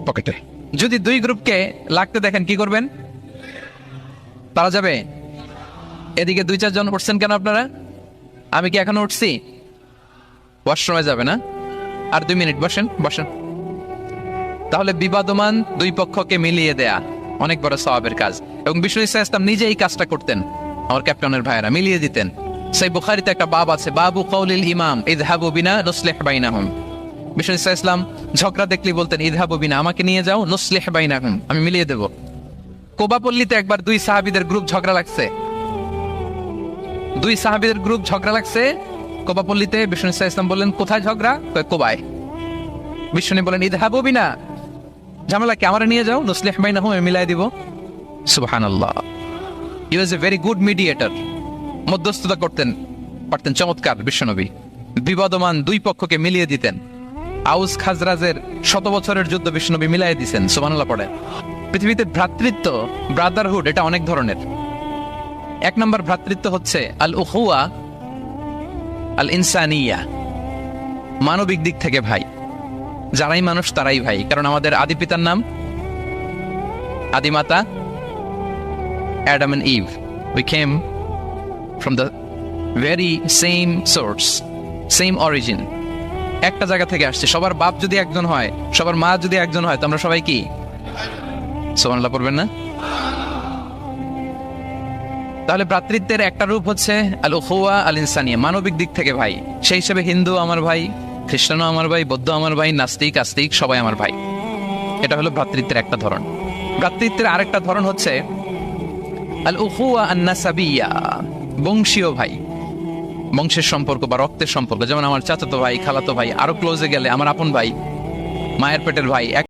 পকেটে যদি দুই গ্রুপকে লাগতে দেখেন, কি করবেন? পারা যাবে? এদিকে 2-4 জন উঠছেন কেন আপনারা? আমি কি এখনো উঠছি? ওয়াশরুমে যাবে না? আর 2 মিনিট বসেন, বসেন। তাহলে বিবাদমান দুই পক্ষকে মিলিয়ে দেয়া অনেক বড় সওয়াবের কাজ। এবং বিষ্ণু ইসা ইসলাম নিজে এই কাজটা করতেন। আমার ক্যাপ্টেনের ভাইয়েরা মিলিয়ে দিতেন। সেই বুখারীতে একটা বাব আছে, বাবু কওলিল ইমাম ইযহাবু বিনা নুসলিহ বাইনাহুম। বিষ্ণু ইসা ইসলাম ঝগড়া দেখলি বলতেন ইযহাবু বিনা, আমাকে নিয়ে যাও, নুসলিহ বাইনাহুম, আমি মিলিয়ে দেব। কোবাপল্লীতে একবার দুই সাহাবীদের গ্রুপ ঝগড়া লাগছে, দুই সাহাবীদের গ্রুপ ঝগড়া লাগছে কোবাপল্লীতে। বিষ্ণু ইসা ইসলাম বললেন কোথায় ঝগড়া? কয় কোবায়। বিষ্ণু বলেন ইযহাবু বিনা, ঝামেলা কি, আমারে নিয়ে যাও, নুসলিহ বাইনাহুম, আমি মিলাই দিব। সুবহানাল্লাহ। হি ওয়াজ এ ভেরি গুড মিডিয়েটর। মধ্যস্থতা করতেন পারতেন চমৎকার বিশ্বনবী। বিবাদমান দুই পক্ষকে মিলিয়ে দিতেন। আউস খাজরাজের 100 বছরের যুদ্ধ বিশ্বনবী মিলাই দিয়েছেন। সুবহানাল্লাহ পড়ে। পৃথিবীতে ভ্রাতৃত্ব, ব্রাদারহুড, এটা অনেক ধরনের। এক নম্বর ভ্রাতৃত্ব হচ্ছে আল উখুয়া আল ইনসানিয়া, মানবিক দিক থেকে ভাই। যারাই মানুষ তারাই ভাই, কারণ আমাদের আদি পিতার নাম, আদিমাতা Adam and Eve. We came from the very same source, same origin. একটা জায়গা থেকে আসছে। সবার বাপ যদি একজন হয়, সবার মা যদি একজন হয়, তো আমরা সবাই কি? সুবহানাল্লাহ পড়বেন না? তাহলে ভ্রাতৃত্বের একটা রূপ হচ্ছে আল উখুয়া আল ইনসানিয়া, মানবিক দিক থেকে ভাই। সেই হিসেবে হিন্দু আমার ভাই, খ্রিস্টানও আমার ভাই, বৌদ্ধ আমার ভাই, নাস্তিক আস্তিক সবাই আমার ভাই। এটা হলো ভ্রাতৃত্বের একটা ধরন। ভ্রাতৃত্বের আরেকটা ধরন হচ্ছে আল উখুয়া আন নাসাবিয়া, বংশীয় ভাই, বংশের সম্পর্ক বা রক্তের সম্পর্ক। যেমন আমার চাচাতো ভাই, খালাতো ভাই, আরো ক্লোজে গেলে আমার আপন ভাই, মায়ের পেটের ভাই।